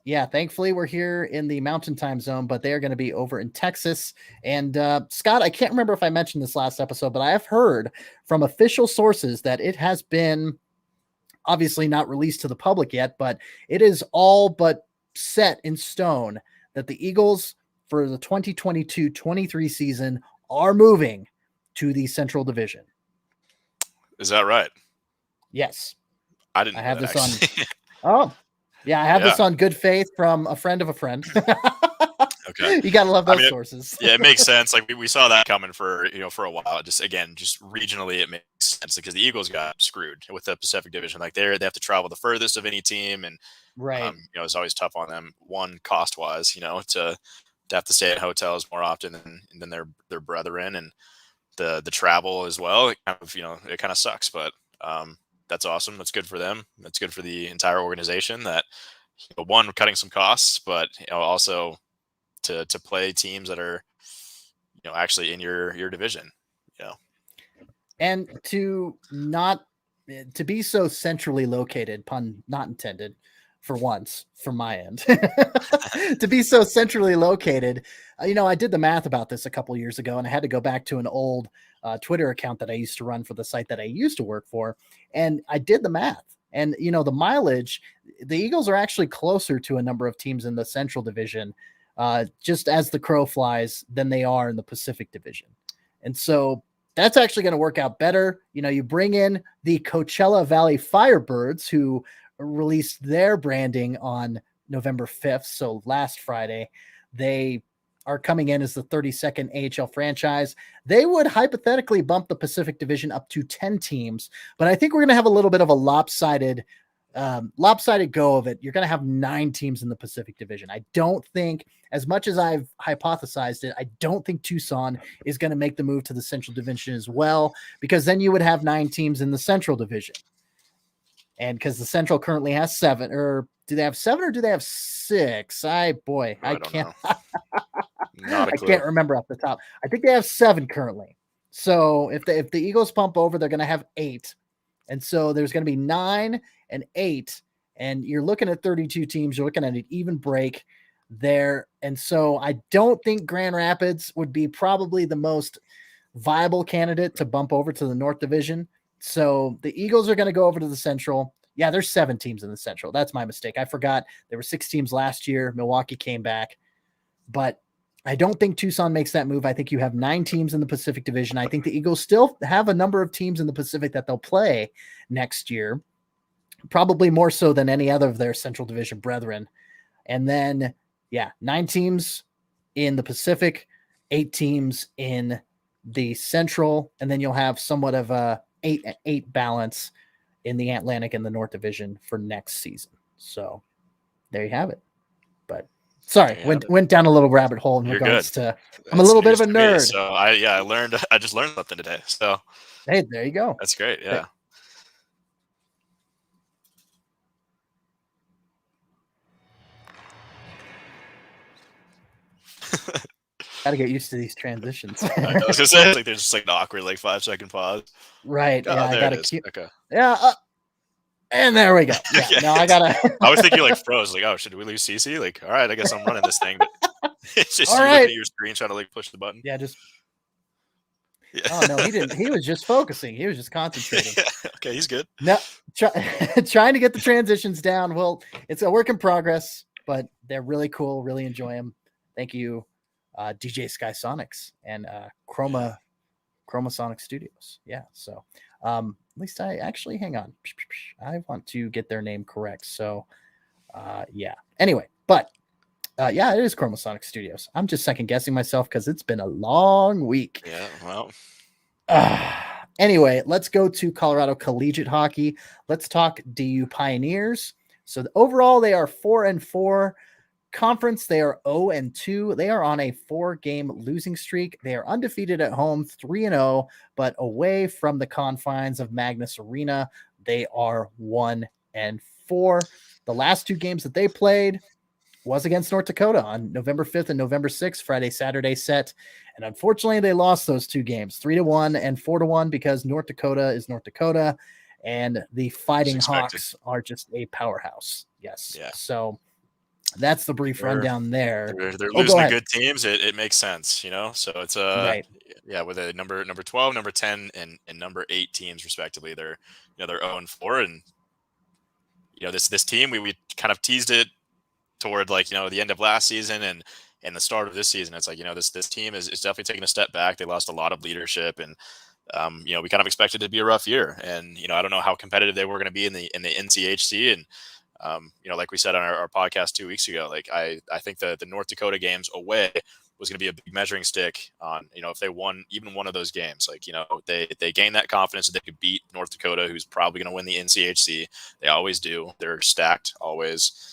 thankfully we're here in the Mountain Time Zone, but they are going to be over in Texas. And Scott, I can't remember if I mentioned this last episode, but I have heard from official sources that it has been obviously not released to the public yet, but it is all but set in stone that the Eagles for the 2022-23 season are moving to the Central Division. Is that right? Yes. I have this on. Oh, yeah. I have this on good faith from a friend of a friend. Okay. You got to love those sources. Yeah, it makes sense. Like we saw that coming for a while. Just regionally, it makes sense because the Eagles got screwed with the Pacific Division. Like they have to travel the furthest of any team, and right. It's always tough on them. One, cost wise, to have to stay at hotels more often than their brethren, and the travel as well. It kind of sucks, but that's awesome. That's good for them. That's good for the entire organization. That one, cutting some costs, but also to play teams that are actually in your division. And to be so centrally located, pun not intended, for once, from my end, to be so centrally located. I did the math about this a couple years ago, and I had to go back to an old Twitter account that I used to run for the site that I used to work for. And I did the math, and the mileage, the Eagles are actually closer to a number of teams in the Central Division, just as the crow flies, than they are in the Pacific Division. And so that's actually going to work out better. You bring in the Coachella Valley Firebirds, who released their branding on November 5th. So last Friday, they are coming in as the 32nd AHL franchise. They would hypothetically bump the Pacific Division up to 10 teams, but I think we're going to have a little bit of a lopsided go of it. You're going to have 9 teams in the Pacific Division. I don't think, as much as I've hypothesized it, I don't think Tucson is going to make the move to the Central Division as well, because then you would have 9 teams in the Central Division. And because the Central currently has 7, or do they have 7 or do they have 6? I can't. I can't remember off the top. I think they have 7 currently. So if the Eagles pump over, they're going to have 8, and so there's going to be 9 and 8, and you're looking at 32 teams. You're looking at an even break there, and so I don't think Grand Rapids would be probably the most viable candidate to bump over to the North Division. So the Eagles are going to go over to the Central. Yeah, there's 7 teams in the Central. That's my mistake. I forgot there were 6 teams last year. Milwaukee came back, but I don't think Tucson makes that move. I think you have 9 teams in the Pacific Division. I think the Eagles still have a number of teams in the Pacific that they'll play next year, probably more so than any other of their Central Division brethren. And then, 9 teams in the Pacific, 8 teams in the Central, and then you'll have somewhat of a 8 balance in the Atlantic and the North Division for next season. So there you have it. But sorry, Yeah, went down a little rabbit hole in You're regards good. to. I'm a little bit of a news to me, nerd. So I just learned something today. So Hey, there you go. that's great. Yeah. Got to get used to these transitions. I was gonna say like there's just like an awkward like 5-second pause. Right. Oh, Yeah, I there got it to is. keep. Okay. Yeah. And there we go. Yeah. Okay. No, I gotta. I was thinking you like froze. Like, oh, should we lose CC? Like, all right, I guess I'm running this thing. But it's just All you right. looking at your screen trying to like push the button. Yeah. Just. Yeah. Oh no, he didn't. He was just focusing. He was just concentrating. Okay, he's good. No, trying to get the transitions down. Well, it's a work in progress, but they're really cool. Really enjoy them. Thank you, DJ Sky Sonics and Chroma Sonic Studios. Yeah. So at least I actually hang on. I want to get their name correct. So yeah. Anyway, but yeah, it is Chroma Sonic Studios. I'm just second guessing myself because it's been a long week. Yeah. Well. Anyway, let's go to Colorado Collegiate Hockey. Let's talk DU Pioneers. So overall, they are 4-4. Conference, they are 0-2. They are on a 4-game losing streak. They are undefeated at home, 3-0, but away from the confines of Magnus Arena, they are 1-4. The last 2 games that they played was against North Dakota on November 5th and November 6th, Friday, Saturday set. And unfortunately, they lost those 2 games, 3-1 and 4-1, because North Dakota is North Dakota, and the Fighting Hawks are just a powerhouse. Yes. Yeah. So that's the brief rundown there. They're losing to good teams. It makes sense, you know. So it's right. Yeah, with a number 12, number 10, and number 8 teams respectively. They're 0-4, and this team we kind of teased it toward like the end of last season and the start of this season. It's like this team is definitely taking a step back. They lost a lot of leadership, and we kind of expected it to be a rough year. And I don't know how competitive they were going to be in the NCHC. And like we said on our podcast 2 weeks ago, like I think the North Dakota games away was going to be a big measuring stick on if they won even one of those games. Like they gained that confidence that they could beat North Dakota, who's probably going to win the NCHC. They always do. They're stacked always.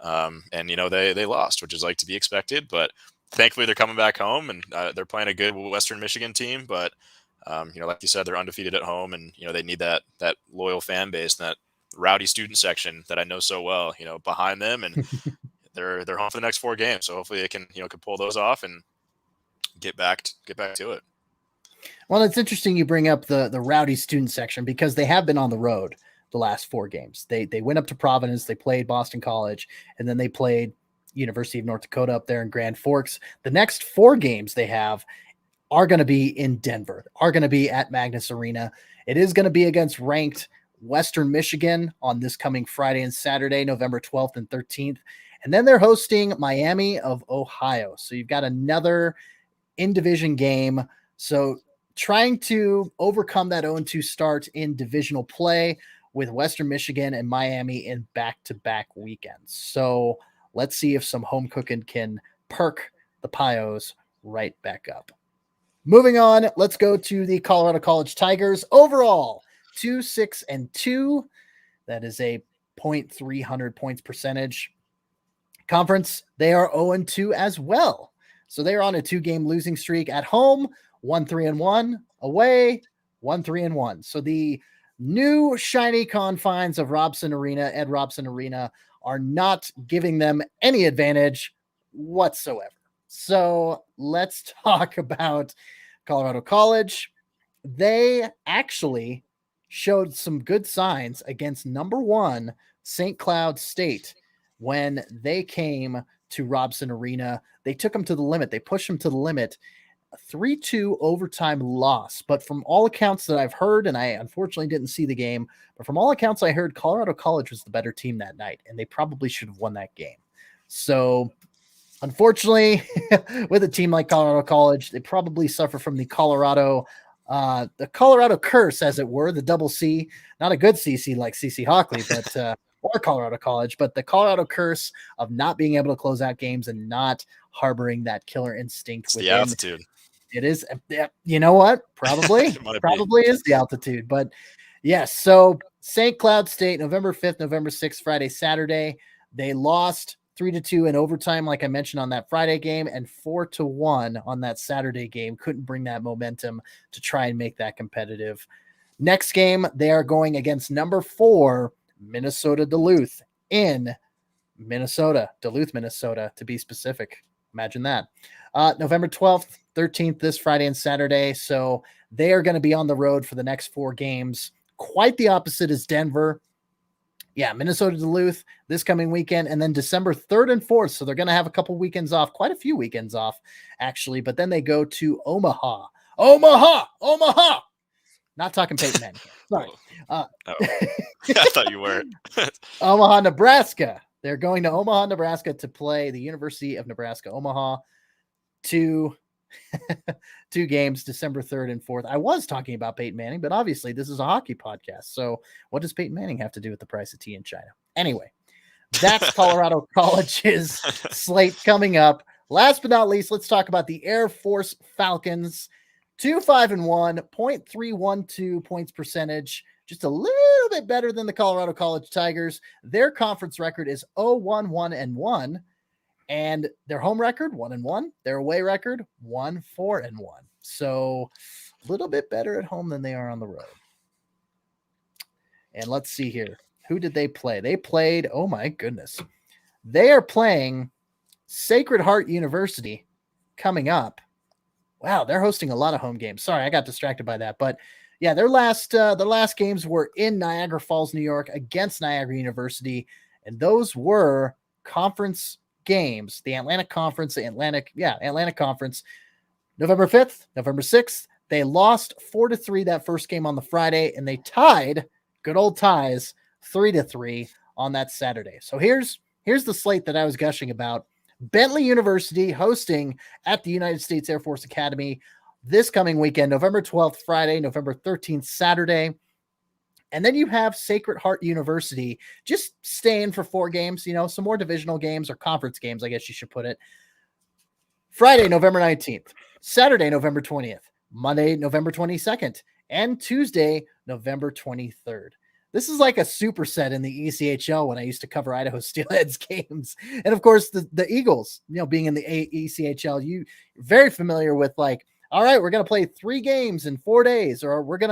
And they lost, which is like to be expected, but thankfully they're coming back home, and they're playing a good Western Michigan team. But like you said, they're undefeated at home, and they need that loyal fan base and that rowdy student section that I know so well, behind them, and they're home for the next 4 games. So hopefully they can can pull those off and get back to it. Well, it's interesting you bring up the rowdy student section, because they have been on the road the last 4 games. They went up to Providence, they played Boston College, and then they played University of North Dakota up there in Grand Forks. The next 4 games they have are going to be in Denver, are going to be at Magnus Arena. It is going to be against ranked Western Michigan on this coming Friday and Saturday, November 12th and 13th. And then they're hosting Miami of Ohio. So you've got another in-division game. So trying to overcome that 0-2 start in divisional play with Western Michigan and Miami in back-to-back weekends. So let's see if some home cooking can perk the Pios right back up. Moving on, let's go to the Colorado College Tigers. Overall, 2-6-2. That is a .300 points percentage. Conference, they are 0-2 as well. So they are on a 2-game losing streak. At home, 1-3-1. Away, 1-3-1. So the new shiny confines of Ed Robson Arena, are not giving them any advantage whatsoever. So let's talk about Colorado College. They actually showed some good signs against number 1 St. Cloud State when they came to Robson Arena. They took them to the limit. They pushed them to the limit. A 3-2 overtime loss. But from all accounts that I've heard, and I unfortunately didn't see the game, but from all accounts I heard, Colorado College was the better team that night, and they probably should have won that game. So unfortunately, with a team like Colorado College, they probably suffer from the Colorado curse, as it were, the double C, not a good CC like CC Hawkley, but or Colorado College, but the Colorado curse of not being able to close out games and not harboring that killer instinct. It's the altitude. It is, you know what? Probably is the altitude, but yes. So St. Cloud State, November 5th, November 6th, Friday, Saturday. They lost 3-2 in overtime, like I mentioned on that Friday game, and 4-1 on that Saturday game. Couldn't bring that momentum to try and make that competitive. Next game, they are going against number 4, Minnesota Duluth in Minnesota, Duluth, Minnesota, to be specific. Imagine that. November 12th, 13th, this Friday and Saturday. So they are going to be on the road for the next 4 games. Quite the opposite is Denver. Yeah, Minnesota Duluth this coming weekend, and then December 3rd and 4th. So they're going to have a couple weekends off, quite a few weekends off, actually. But then they go to Omaha. Omaha. Not talking Peyton Manning. Sorry. I thought you were. Omaha, Nebraska. They're going to Omaha, Nebraska to play the University of Nebraska, Omaha. 2 games, December 3rd and 4th. I was talking about Peyton Manning, but obviously this is a hockey podcast. So what does Peyton Manning have to do with the price of tea in China? Anyway, that's Colorado College's slate coming up. Last but not least, let's talk about the Air Force Falcons. 2-5-1, .312 points percentage, just a little bit better than the Colorado College Tigers. Their conference record is 0-1-1-1, and their home record 1-1. Their away record 1-4-1. So a little bit better at home than they are on the road. And let's see here. Who did they play? They played, oh my goodness. They are playing Sacred Heart University coming up. Wow, they're hosting a lot of home games. Sorry, I got distracted by that. But yeah, their last games were in Niagara Falls, New York against Niagara University. And those were conference games. The Atlantic Conference, Atlantic Conference. November 5th, November 6th. They lost 4-3 that first game on the Friday, and they tied, good old ties, 3-3 on that Saturday. So here's the slate that I was gushing about. Bentley University hosting at the United States Air Force Academy this coming weekend, November 12th, Friday, November 13th, Saturday. And then you have Sacred Heart University just staying for 4 games, some more divisional games or conference games, I guess you should put it. Friday, November 19th, Saturday, November 20th, Monday, November 22nd, and Tuesday, November 23rd. This is like a superset in the ECHL when I used to cover Idaho Steelheads games. And of course, the Eagles, being in the ECHL, you're very familiar with like, all right, we're going to play 3 games in 4 days, or we're going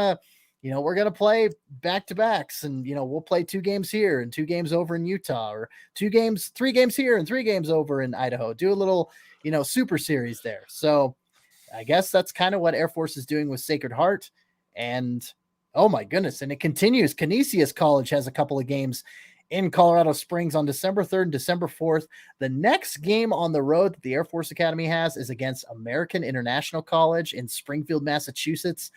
to play back-to-backs and, we'll play 2 games here and 2 games over in Utah, or 3 games here and 3 games over in Idaho. Do a little, super series there. So I guess that's kind of what Air Force is doing with Sacred Heart. And oh my goodness. And it continues. Canisius College has a couple of games in Colorado Springs on December 3rd and December 4th. The next game on the road that the Air Force Academy has is against American International College in Springfield, Massachusetts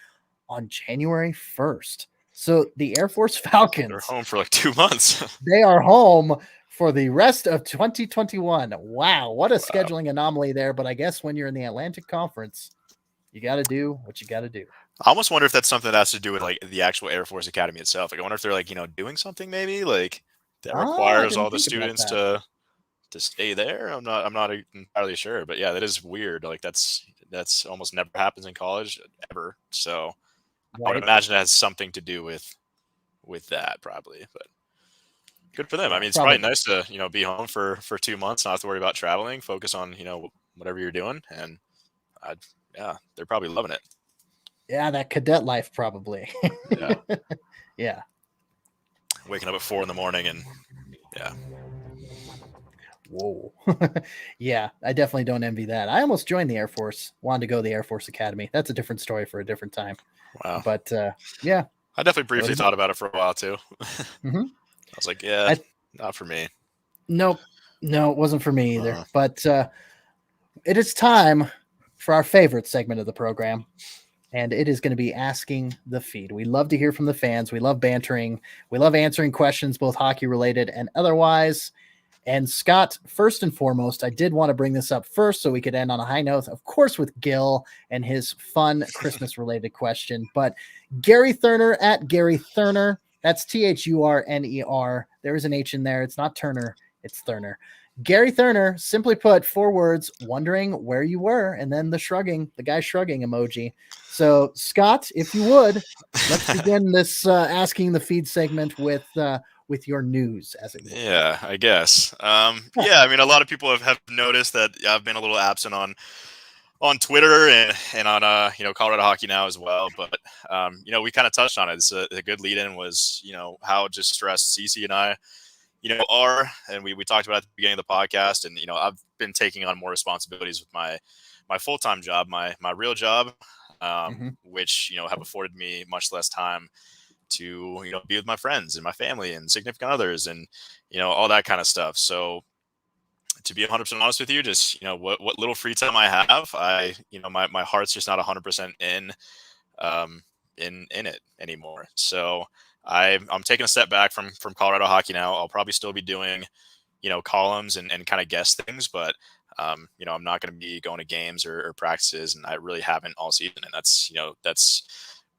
on January 1st. So the Air Force Falcons, they're home for like 2 months. They are home for the rest of 2021. Wow. What a scheduling anomaly there. But I guess when you're in the Atlantic Conference, you got to do what you got to do. I almost wonder if that's something that has to do with like the actual Air Force Academy itself. Like, I wonder if they're like, doing something maybe like that requires all the students to stay there. I'm not entirely sure, but yeah, that is weird. Like that's almost never happens in college ever. So right. I would imagine it has something to do with that probably, but good for them. I mean, it's probably nice to, be home for 2 months, not have to worry about traveling, focus on, whatever you're doing. And yeah, they're probably loving it. Yeah, that cadet life probably. Yeah. Yeah. Waking up at 4 a.m. and yeah. Whoa. Yeah, I definitely don't envy that. I almost joined the Air Force, wanted to go to the Air Force Academy. That's a different story for a different time. Wow. But yeah. I definitely briefly thought about it for a while too. Mm-hmm. I was like, yeah, not for me. Nope. No, it wasn't for me either. But it is time for our favorite segment of the program. And it is going to be Asking the Feed. We love to hear from the fans. We love bantering. We love answering questions, both hockey related and otherwise. And Scott, first and foremost, I did want to bring this up first so we could end on a high note, of course, with Gil and his fun Christmas related question. But Gary Thurner at Gary Thurner, that's Thurner. There is an H in there. It's not Turner, it's Thurner. Gary Thurner, simply put, 4 words, wondering where you were, and then the guy shrugging emoji. So, Scott, if you would, let's begin this Asking the Feed segment with with your news, as it were. Yeah, I guess. Yeah, I mean, a lot of people have noticed that I've been a little absent on Twitter and on Colorado Hockey Now as well. But we kind of touched on it. It's a good lead-in was how just stressed CC and I are, and we talked about it at the beginning of the podcast. And I've been taking on more responsibilities with my full-time job, my real job, which have afforded me much less time to be with my friends and my family and significant others and all that kind of stuff. So to be 100% honest with you, just what little free time I have, my heart's just not 100% in it anymore. So I'm taking a step back from Colorado Hockey Now. I'll probably still be doing columns and kind of guest things, but I'm not going to be going to games or practices, and I really haven't all season. And that's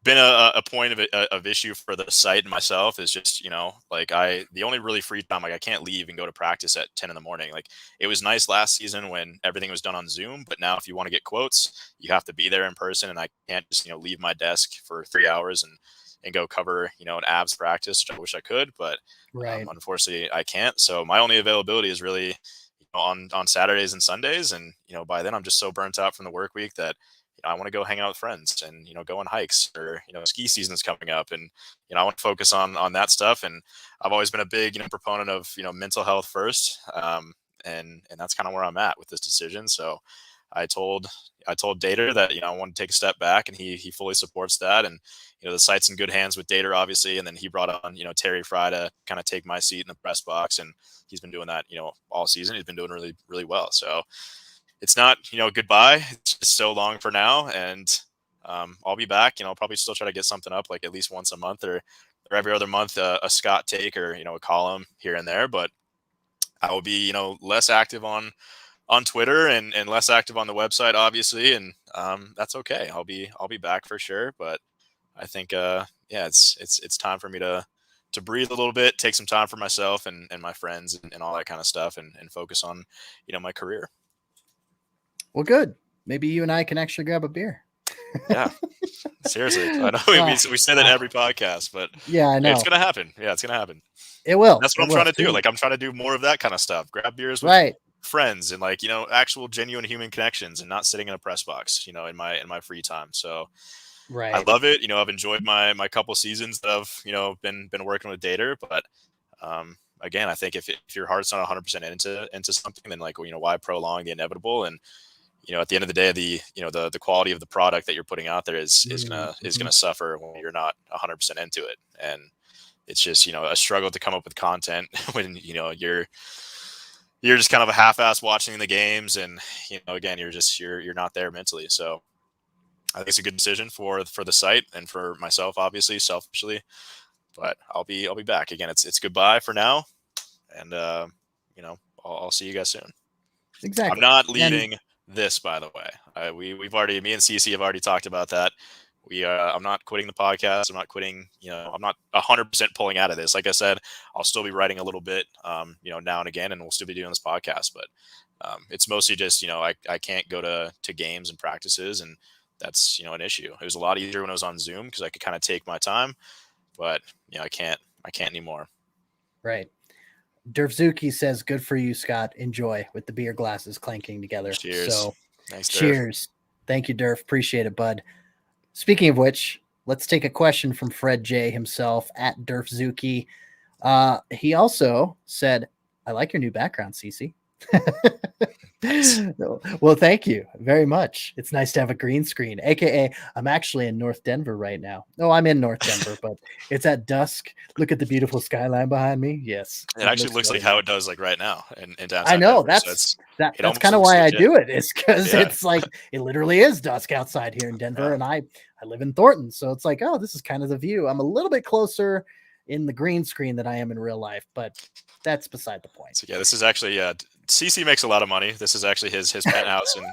been a point of issue for the site and myself is just, the only really free time, I can't leave and go to practice at 10 in the morning. Like, it was nice last season when everything was done on Zoom, but now if you want to get quotes, you have to be there in person. And I can't just, leave my desk for 3 hours and go cover, an abs practice, which I wish I could, but unfortunately I can't. So my only availability is really on Saturdays and Sundays. And, by then I'm just so burnt out from the work week that I want to go hang out with friends and, go on hikes, or, ski season's coming up, and, I want to focus on that stuff. And I've always been a big, proponent of, mental health first. And that's kind of where I'm at with this decision. So I told Dater that, I want to take a step back, and he fully supports that. And, the site's in good hands with Dater, obviously. And then he brought on, Terry Fry to kind of take my seat in the press box. And he's been doing that, all season. He's been doing really, really well. So it's not, goodbye. It's just so long for now. And I'll be back. I'll probably still try to get something up like at least once a month or every other month, a Scott take or, a column here and there. But I will be, less active on Twitter and less active on the website, obviously. And that's okay. I'll be back for sure. But I think, it's time for me to breathe a little bit, take some time for myself and my friends and all that kind of stuff, and focus on, my career. Well, good. Maybe you and I can actually grab a beer. Yeah, seriously. I know we say that every podcast, but yeah, I know it's gonna happen. Yeah, it's gonna happen. It will. That's what I'm trying to do. Like, I'm trying to do more of that kind of stuff. Grab beers with friends and actual genuine human connections, and not sitting in a press box. In my free time. So I love it. I've enjoyed my couple seasons that I've been working with Dater, but again, I think if your heart's not 100% into something, then why prolong the inevitable? And at the end of the day, the quality of the product that you're putting out there is gonna suffer when you're not 100% into it. And it's just a struggle to come up with content when you're just kind of a half-ass watching the games, and again, you're not there mentally. So I think it's a good decision for the site and for myself, obviously, selfishly. But I'll be back again. It's goodbye for now, and I'll see you guys soon. Exactly. I'm not leaving this, by the way. We've already, me and Cece have already talked about that. I'm not quitting the podcast. I'm not quitting. I'm not 100% pulling out of this. Like I said, I'll still be writing a little bit, now and again, and we'll still be doing this podcast. But it's mostly just, I can't go to games and practices, and that's an issue. It was a lot easier when I was on Zoom because I could kind of take my time, but I can't anymore. Right. Dervzuki says, "Good for you, Scott. Enjoy," with the beer glasses clanking together. Cheers. So, nice. Cheers. Thank you, Derv. Appreciate it, bud. Speaking of which, let's take a question from Fred J himself at Dervzuki. He also said, "I like your new background, Cece." Well, thank you very much. It's nice to have a green screen, aka I'm actually in North Denver right now. No, I'm in North Denver, but it's at dusk. Look at the beautiful skyline behind me. Yes, it actually looks like how it does right now in downtown I know Denver. that's kind of why I do it, is because it's like it literally is dusk outside here in Denver, and I live in Thornton, so it's like, oh, this is kind of the view. I'm a little bit closer in the green screen than I am in real life, but that's beside the point. So this is actually CC makes a lot of money. This is actually his penthouse in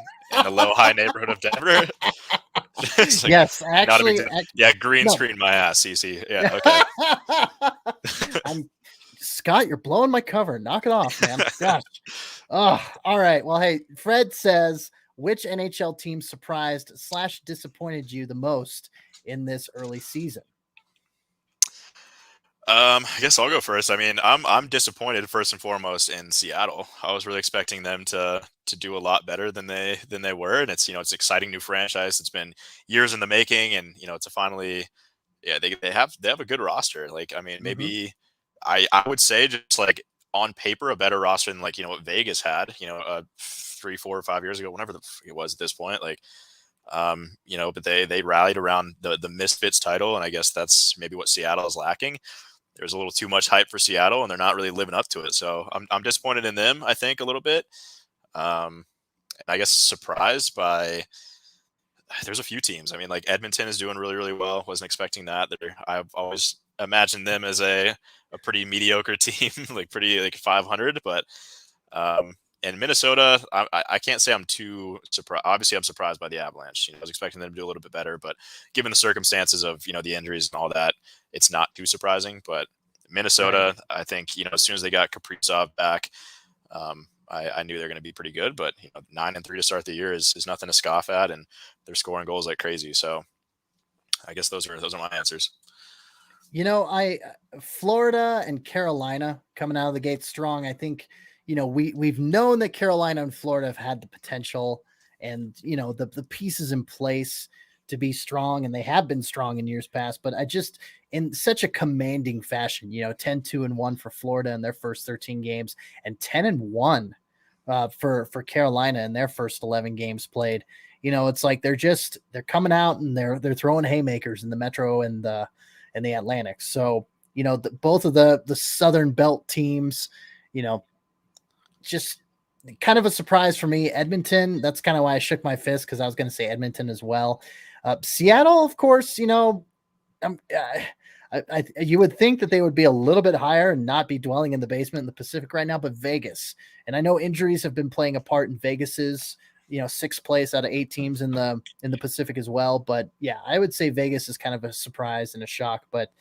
the low high neighborhood of Denver. Yes, actually, green screen my ass, CC. Yeah, okay. Scott, you're blowing my cover. Knock it off, man. Gosh. Oh, all right. Well, hey, Fred says, which NHL team surprised / disappointed you the most in this early season? I guess I'll go first. I mean, I'm disappointed first and foremost in Seattle. I was really expecting them to do a lot better than they were, and it's it's an exciting new franchise. It's been years in the making, and to finally, yeah, they have a good roster. Like, I mean, Mhm. maybe I would say just like on paper a better roster than like what Vegas had. 3, 4, or 5 years ago, whenever it was at this point. Like, but they rallied around the Misfits title, and I guess that's maybe what Seattle is lacking. There's a little too much hype for Seattle, and they're not really living up to it. So I'm disappointed in them, I think, a little bit. And I guess surprised by there's a few teams. I mean, like Edmonton is doing really, really well. Wasn't expecting that. I've always imagined them as a pretty mediocre team, like pretty like 500. But and Minnesota, I can't say I'm too surprised. Obviously, I'm surprised by the Avalanche. I was expecting them to do a little bit better, but given the circumstances of the injuries and all that, it's not too surprising. But Minnesota, I think as soon as they got Kaprizov back, I knew they're going to be pretty good. But 9-3 to start the year is nothing to scoff at, and they're scoring goals like crazy. So I guess those are my answers. Florida and Carolina coming out of the gate strong. I think we've known that Carolina and Florida have had the potential and the pieces in place to be strong, and they have been strong in years past, but I just in such a commanding fashion, 10-2-1 for Florida in their first 13 games and 10-1 for Carolina in their first 11 games played. It's like they're coming out and they're throwing haymakers in the Metro and the Atlantic. So, both of the Southern Belt teams, just kind of a surprise for me. Edmonton, that's kind of why I shook my fist, because I was going to say Edmonton as well. Seattle, of course, you would think that they would be a little bit higher and not be dwelling in the basement in the Pacific right now, but Vegas, and I know injuries have been playing a part in Vegas's, 6th place out of 8 teams in the Pacific as well. But yeah, I would say Vegas is kind of a surprise and a shock, but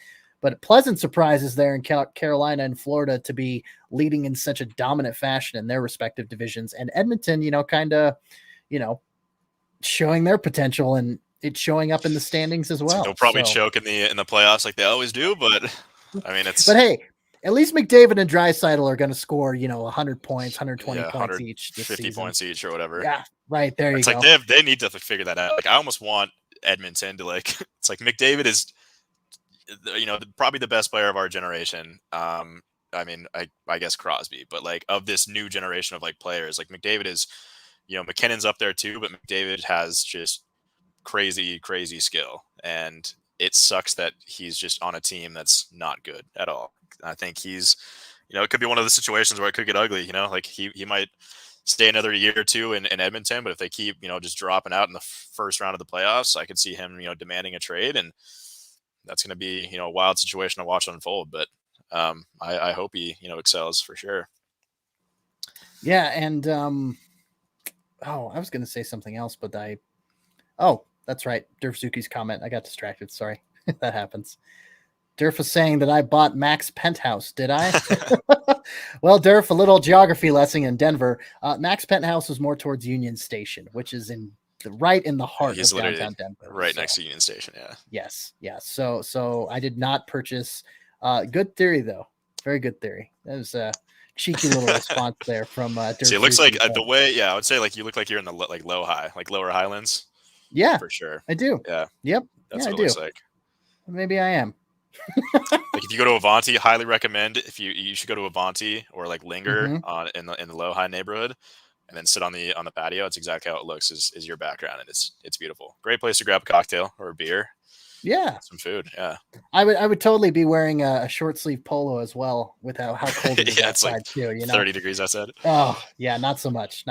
pleasant surprises there in Carolina and Florida to be leading in such a dominant fashion in their respective divisions, and Edmonton, kind of, showing their potential and it's showing up in the standings as well. They'll probably choke in the playoffs like they always do, but I mean, but hey, at least McDavid and Draisaitl are going to score, 100 points, 120 points each, 50 points each or whatever. Yeah, right there. It's like they need to figure that out. Like, I almost want Edmonton to it's like McDavid is, probably the best player of our generation. I mean, I guess Crosby, but like of this new generation of like players, like McDavid is, McKinnon's up there too, but McDavid has just crazy skill, and it sucks that he's just on a team that's not good at all. I think he's, it could be one of the situations where it could get ugly. Like he might stay another year or two in Edmonton, but if they keep just dropping out in the first round of the playoffs, I could see him demanding a trade, and that's going to be a wild situation to watch unfold. But I hope he excels for sure. Yeah, and I was going to say something else, but that's right. Durfzuki's comment. I got distracted. Sorry. That happens. Durf was saying that I bought Max Penthouse. Did I? Well, Durf, a little geography lesson in Denver. Max Penthouse was more towards Union Station, which is right in the heart of downtown Denver. Right next to Union Station. Yeah. Yes. Yeah. So I did not purchase. Good theory, though. Very good theory. That was a cheeky little response there from Durf. See, it looks like the way, yeah, I would say like you look like you're in the lower Highlands. Yeah, for sure. I do. Yeah. Yep. That's yeah, what it looks like. Maybe I am. Like if you go to Avanti, highly recommend if you should go to Avanti or like linger on in the low high neighborhood and then sit on the patio. It's exactly how it looks is your background, and it's beautiful. Great place to grab a cocktail or a beer. Yeah. Some food. Yeah. I would totally be wearing a short sleeve polo as well with how cold it is outside like too. 30 degrees outside. Oh yeah, not so much.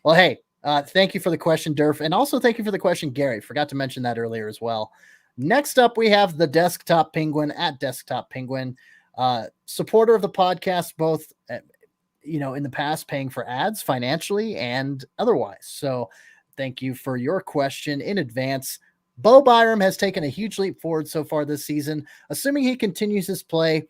Well, hey, thank you for the question, Durf, and also thank you for the question, Gary. Forgot to mention that earlier as well. Next up, we have the Desktop Penguin at Desktop Penguin, supporter of the podcast, both in the past, paying for ads financially and otherwise. So, thank you for your question in advance. Bo Byram has taken a huge leap forward so far this season. Assuming he continues his play,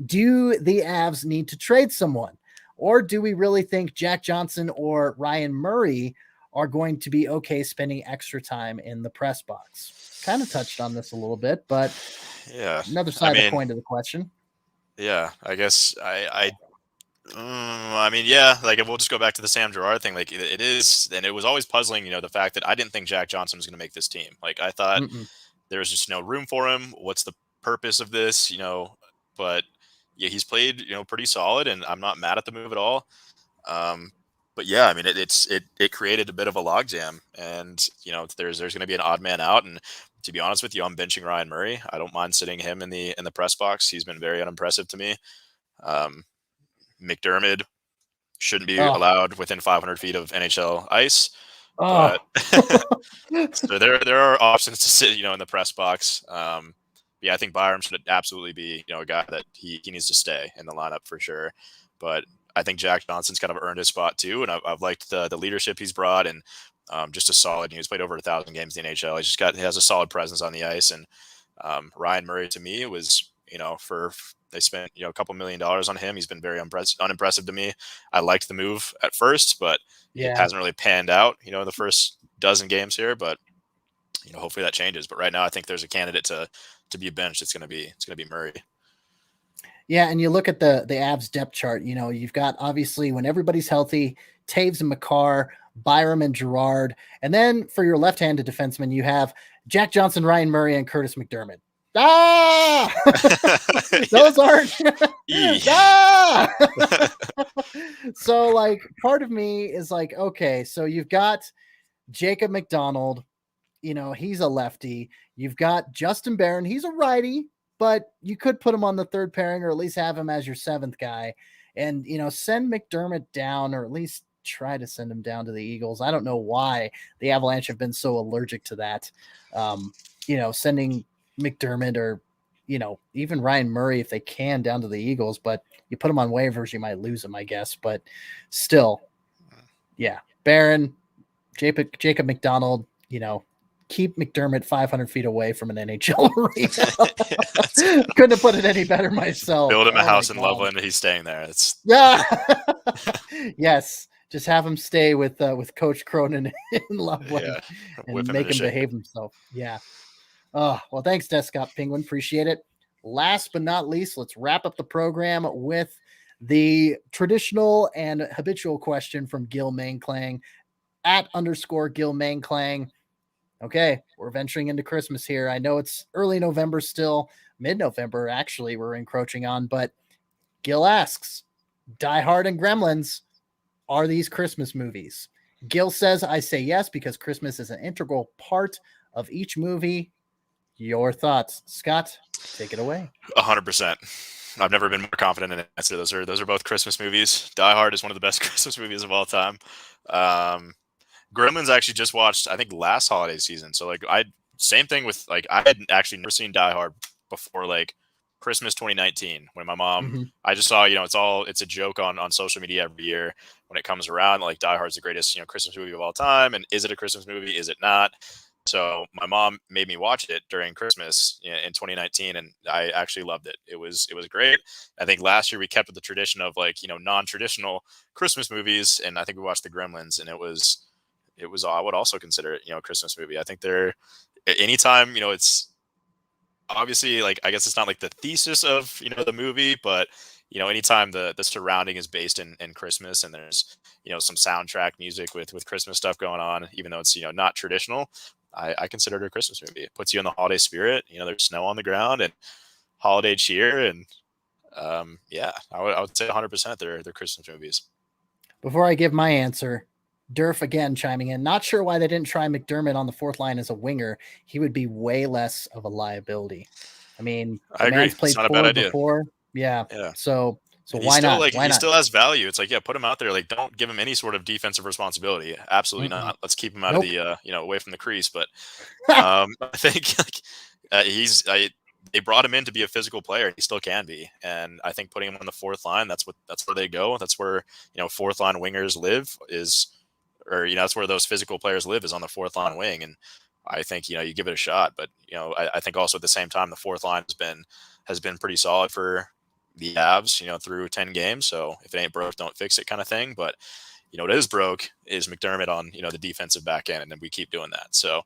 do the Avs need to trade someone? Or do we really think Jack Johnson or Ryan Murray are going to be okay spending extra time in the press box? kind of touched on this a little bit, but Yeah, another side of the coin to the question. Yeah, I guess I mean, yeah, like we'll just go back to the Sam Girard thing. Like it is, and it was always puzzling, the fact that I didn't think Jack Johnson was going to make this team. Like I thought there was just no room for him. What's the purpose of this? But yeah, he's played, pretty solid, and I'm not mad at the move at all. But yeah, I mean, it created a bit of a logjam, and there's going to be an odd man out. And to be honest with you, I'm benching Ryan Murray. I don't mind sitting him in the press box. He's been very unimpressive to me. McDermott shouldn't be allowed within 500 feet of NHL ice. But so there are options to sit, in the press box. Yeah, I think Byram should absolutely be, a guy that he needs to stay in the lineup for sure. But I think Jack Johnson's kind of earned his spot too, and I've liked the leadership he's brought, and just a solid. He's played over 1,000 games in the NHL. He has a solid presence on the ice, and Ryan Murray to me was, they spent a couple $1 million on him. He's been very unimpressive to me. I liked the move at first, but it hasn't really panned out, in the first dozen games here. But hopefully that changes. But right now, I think there's a candidate to be benched. It's going to be Murray. Yeah, and you look at the Avs depth chart. You've got obviously when everybody's healthy, Taves and Makar, Byram and Girard, and then for your left-handed defenseman, you have Jack Johnson, Ryan Murray, and Curtis McDermott. Those aren't. So like part of me is like, okay, so you've got Jacob McDonald, he's a lefty. You've got Justin Barron, he's a righty, but you could put him on the third pairing or at least have him as your seventh guy, and send McDermott down, or at least try to send him down to the Eagles. I don't know why the Avalanche have been so allergic to that. Sending McDermott or even Ryan Murray if they can down to the Eagles, but you put them on waivers, you might lose them, I guess. But still, yeah, Barron, Jacob McDonald, keep McDermott 500 feet away from an NHL arena. Couldn't have put it any better myself. Build him a house in Loveland, he's staying there. Yes. Just have him stay with Coach Cronin in Loveland and make him behave himself. Yeah. Oh, well, thanks, Descott Penguin. Appreciate it. Last but not least, let's wrap up the program with the traditional and habitual question from Gil Mainklang @_Gil Mainklang. Okay, we're venturing into Christmas here. I know it's early November still, mid-November, actually, we're encroaching on, but Gil asks, Die Hard and Gremlins, are these Christmas movies? Gil says, I say yes, because Christmas is an integral part of each movie. Your thoughts, Scott? Take it away. 100%. I've never been more confident in an answer. Those are both Christmas movies. Die Hard is one of the best Christmas movies of all time. Gremlins actually just watched, I think, last holiday season. So same thing with I had actually never seen Die Hard before Christmas 2019 when my mom. I just saw it's a joke on social media every year when it comes around. Die Hard's the greatest Christmas movie of all time, and is it a Christmas movie? Is it not? So my mom made me watch it during Christmas in 2019, and I actually loved it. It was great. I think last year we kept with the tradition of non-traditional Christmas movies, and I think we watched The Gremlins, and it was I would also consider it a Christmas movie. I think anytime it's obviously I guess it's not the thesis of the movie, but anytime the surrounding is based in Christmas, and there's some soundtrack music with Christmas stuff going on, even though it's not traditional, I consider it a Christmas movie. It puts you in the holiday spirit. There's snow on the ground and holiday cheer, and I would say 100% they're Christmas movies. Before I give my answer, Durf again chiming in. Not sure why they didn't try McDermott on the fourth line as a winger. He would be way less of a liability. I mean, I agree. Played it's not a bad idea. Before. Yeah. So why not? He still has value. It's put him out there. Don't give him any sort of defensive responsibility. Absolutely not. Let's keep him out of the away from the crease. But I think they brought him in to be a physical player. He still can be, and I think putting him on the fourth line, that's where they go. That's where fourth line wingers live that's where those physical players live, is on the fourth line wing. And I think you give it a shot. But I think also at the same time the fourth line has been pretty solid for the Avs, through 10 games. So if it ain't broke, don't fix it kind of thing. But, what is broke is McDermott on, the defensive back end, and then we keep doing that. So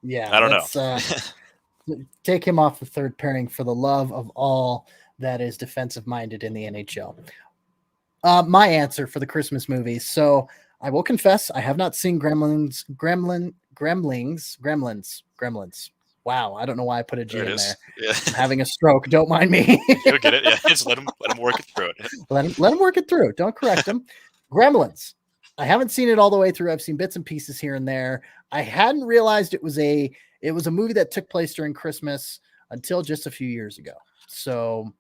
Yeah, I don't know. that's take him off the third pairing for the love of all that is defensive minded in the NHL. My answer for the Christmas movies. So I will confess, I have not seen Gremlins. Wow, I don't know why I put a G There it in is. there. Yeah. I'm having a stroke. Don't mind me. You'll get it. Yeah, just let him work it through it. let him work it through. Don't correct him. Gremlins. I haven't seen it all the way through. I've seen bits and pieces here and there. I hadn't realized it was a movie that took place during Christmas until just a few years ago. So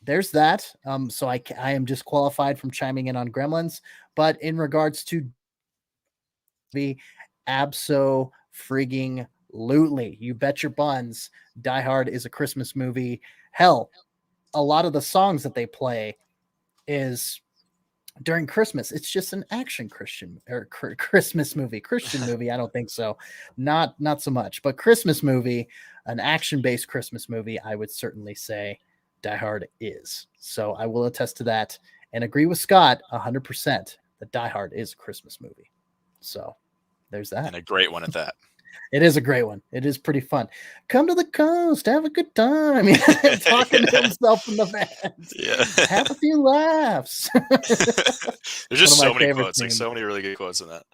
there's that. So I am just qualified from chiming in on Gremlins. But in regards to the abso frigging lutely, you bet your buns, Die Hard is a Christmas movie. Hell, a lot of the songs that they play is during Christmas. It's just an action Christian or Christmas movie. Christian movie, I don't think so. Not so much, but Christmas movie, an action-based Christmas movie, I would certainly say Die Hard is. So I will attest to that and agree with Scott 100% that Die Hard is a Christmas movie. So there's that. And a great one at that. It is a great one. It is pretty fun. Come to the coast, have a good time. Talking to himself in the van. Yeah. Have a few laughs. There's just so many quotes, scenes. like so many really good quotes in that.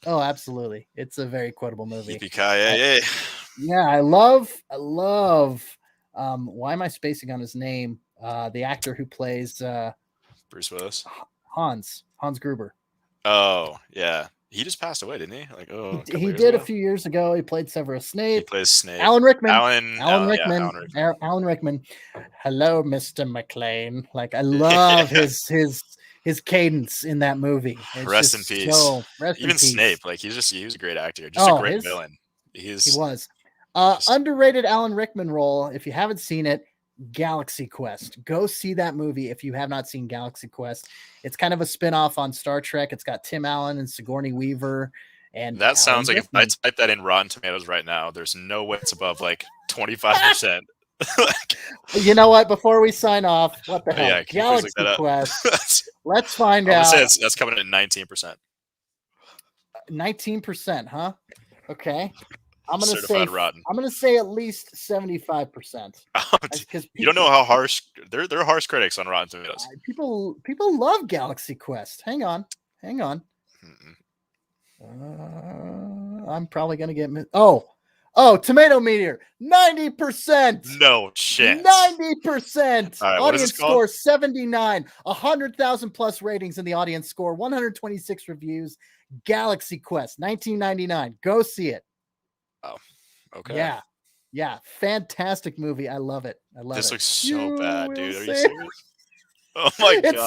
Oh, absolutely. It's a very quotable movie. Yippee-ki-yay. Yeah, I love why am I spacing on his name? The actor who plays Bruce Willis. Hans Gruber. Oh, yeah. He just passed away, didn't he? Like, he did a few years ago. He played Severus Snape. He plays Snape. Alan Rickman. Alan Rickman. Alan Rickman. Hello, Mr. McLean. Like, I love his cadence in that movie. It's rest in peace. Rest Even in peace. Snape, like he was a great actor. Just a great villain. He was. Underrated Alan Rickman role. If you haven't seen it, Galaxy Quest. Go see that movie if you have not seen Galaxy Quest. It's kind of a spin-off on Star Trek. It's got Tim Allen and Sigourney Weaver. And that sounds like Rickman. If I type that in Rotten Tomatoes right now, there's no way it's above like 25%. You know what? Before we sign off, what the hell? Yeah, Galaxy Quest. Let's find out. That's coming in at 19%. 19%, huh? Okay. I'm gonna say at least 75%. You don't know how harsh they're harsh critics on Rotten Tomatoes. People love Galaxy Quest. Hang on. I'm probably gonna get Tomato Meter 90%. No chance. 90%. Right, audience score 79. 100,000 plus ratings in the audience score. 126 reviews. Galaxy Quest 1999. Go see it. Oh, okay. Yeah. Fantastic movie. I love it. This looks so bad, dude. Are you serious? Oh my god. It's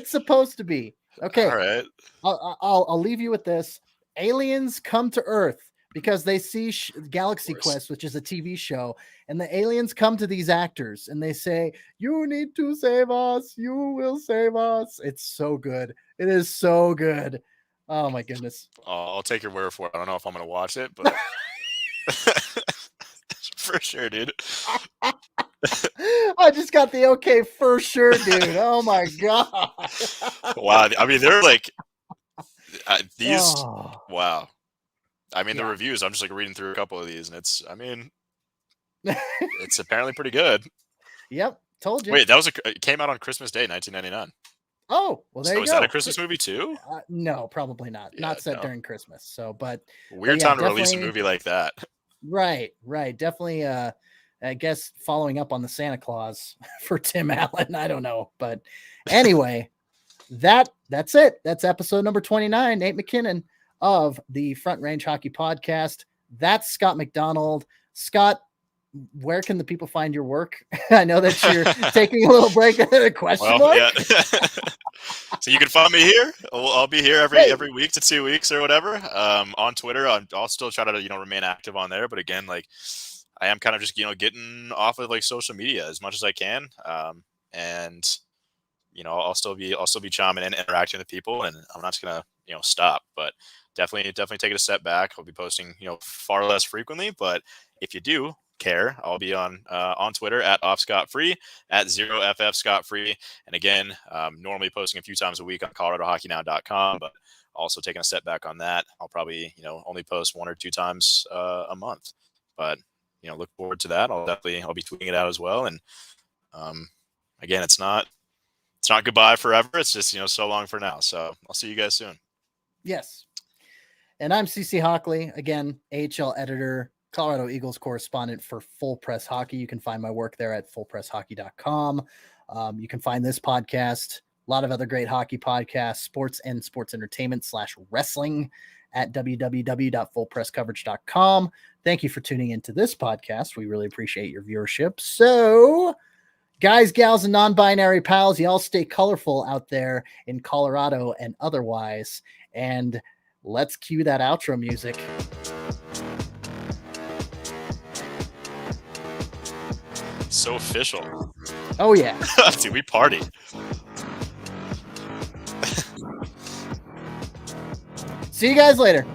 supposed to be. Okay. All right. I'll leave you with this. Aliens come to Earth because they see Galaxy Quest, which is a TV show, and the aliens come to these actors and they say, "You need to save us. You will save us." It's so good. It is so good. Oh my goodness. I'll take your word for it. I don't know if I'm going to watch it, but for sure, dude. I just got the okay for sure, dude. Oh my god. Wow. I mean, they're like these. Wow. I mean, the reviews, I'm just like reading through a couple of these and it's apparently pretty good. Yep. Told you. Wait, it came out on Christmas Day, 1999. Oh, well, there you go. Is that a Christmas movie too? No, probably not. Yeah, not set during Christmas. So, but weird time to release a movie like that. Right. Definitely. I guess following up on the Santa Claus for Tim Allen. I don't know, but anyway, that's it. That's episode number 29. Nate McKinnon of the Front Range Hockey Podcast. That's Scott McDonald. Scott, where can the people find your work? I know that you're taking a little break at a question mark. Yeah. So you can find me here. I'll be here every week to 2 weeks or whatever. On Twitter, I'll still try to remain active on there. But again, like I am kind of just getting off of like social media as much as I can. And I'll still be chiming in, interacting with people, and I'm not just gonna stop. But definitely take it a step back. I'll be posting far less frequently, but if you do care, I'll be on Twitter at offscottfree, at 0ffscottfree, and again, normally posting a few times a week on coloradohockeynow.com, but also taking a step back on that. I'll probably, only post 1 or 2 times a month, but look forward to that. I'll be tweeting it out as well. And again, it's not goodbye forever. It's just, so long for now. So I'll see you guys soon. Yes. And I'm CC Hawkley, again, AHL editor, Colorado Eagles correspondent for Full Press Hockey. You can find my work there at fullpresshockey.com. You can find this podcast, a lot of other great hockey podcasts, sports and sports entertainment /wrestling at www.fullpresscoverage.com. Thank you for tuning into this podcast. We really appreciate your viewership. So, guys, gals, and non-binary pals, y'all stay colorful out there in Colorado and otherwise. And let's cue that outro music. So official. Oh, yeah. Dude, we party. See you guys later.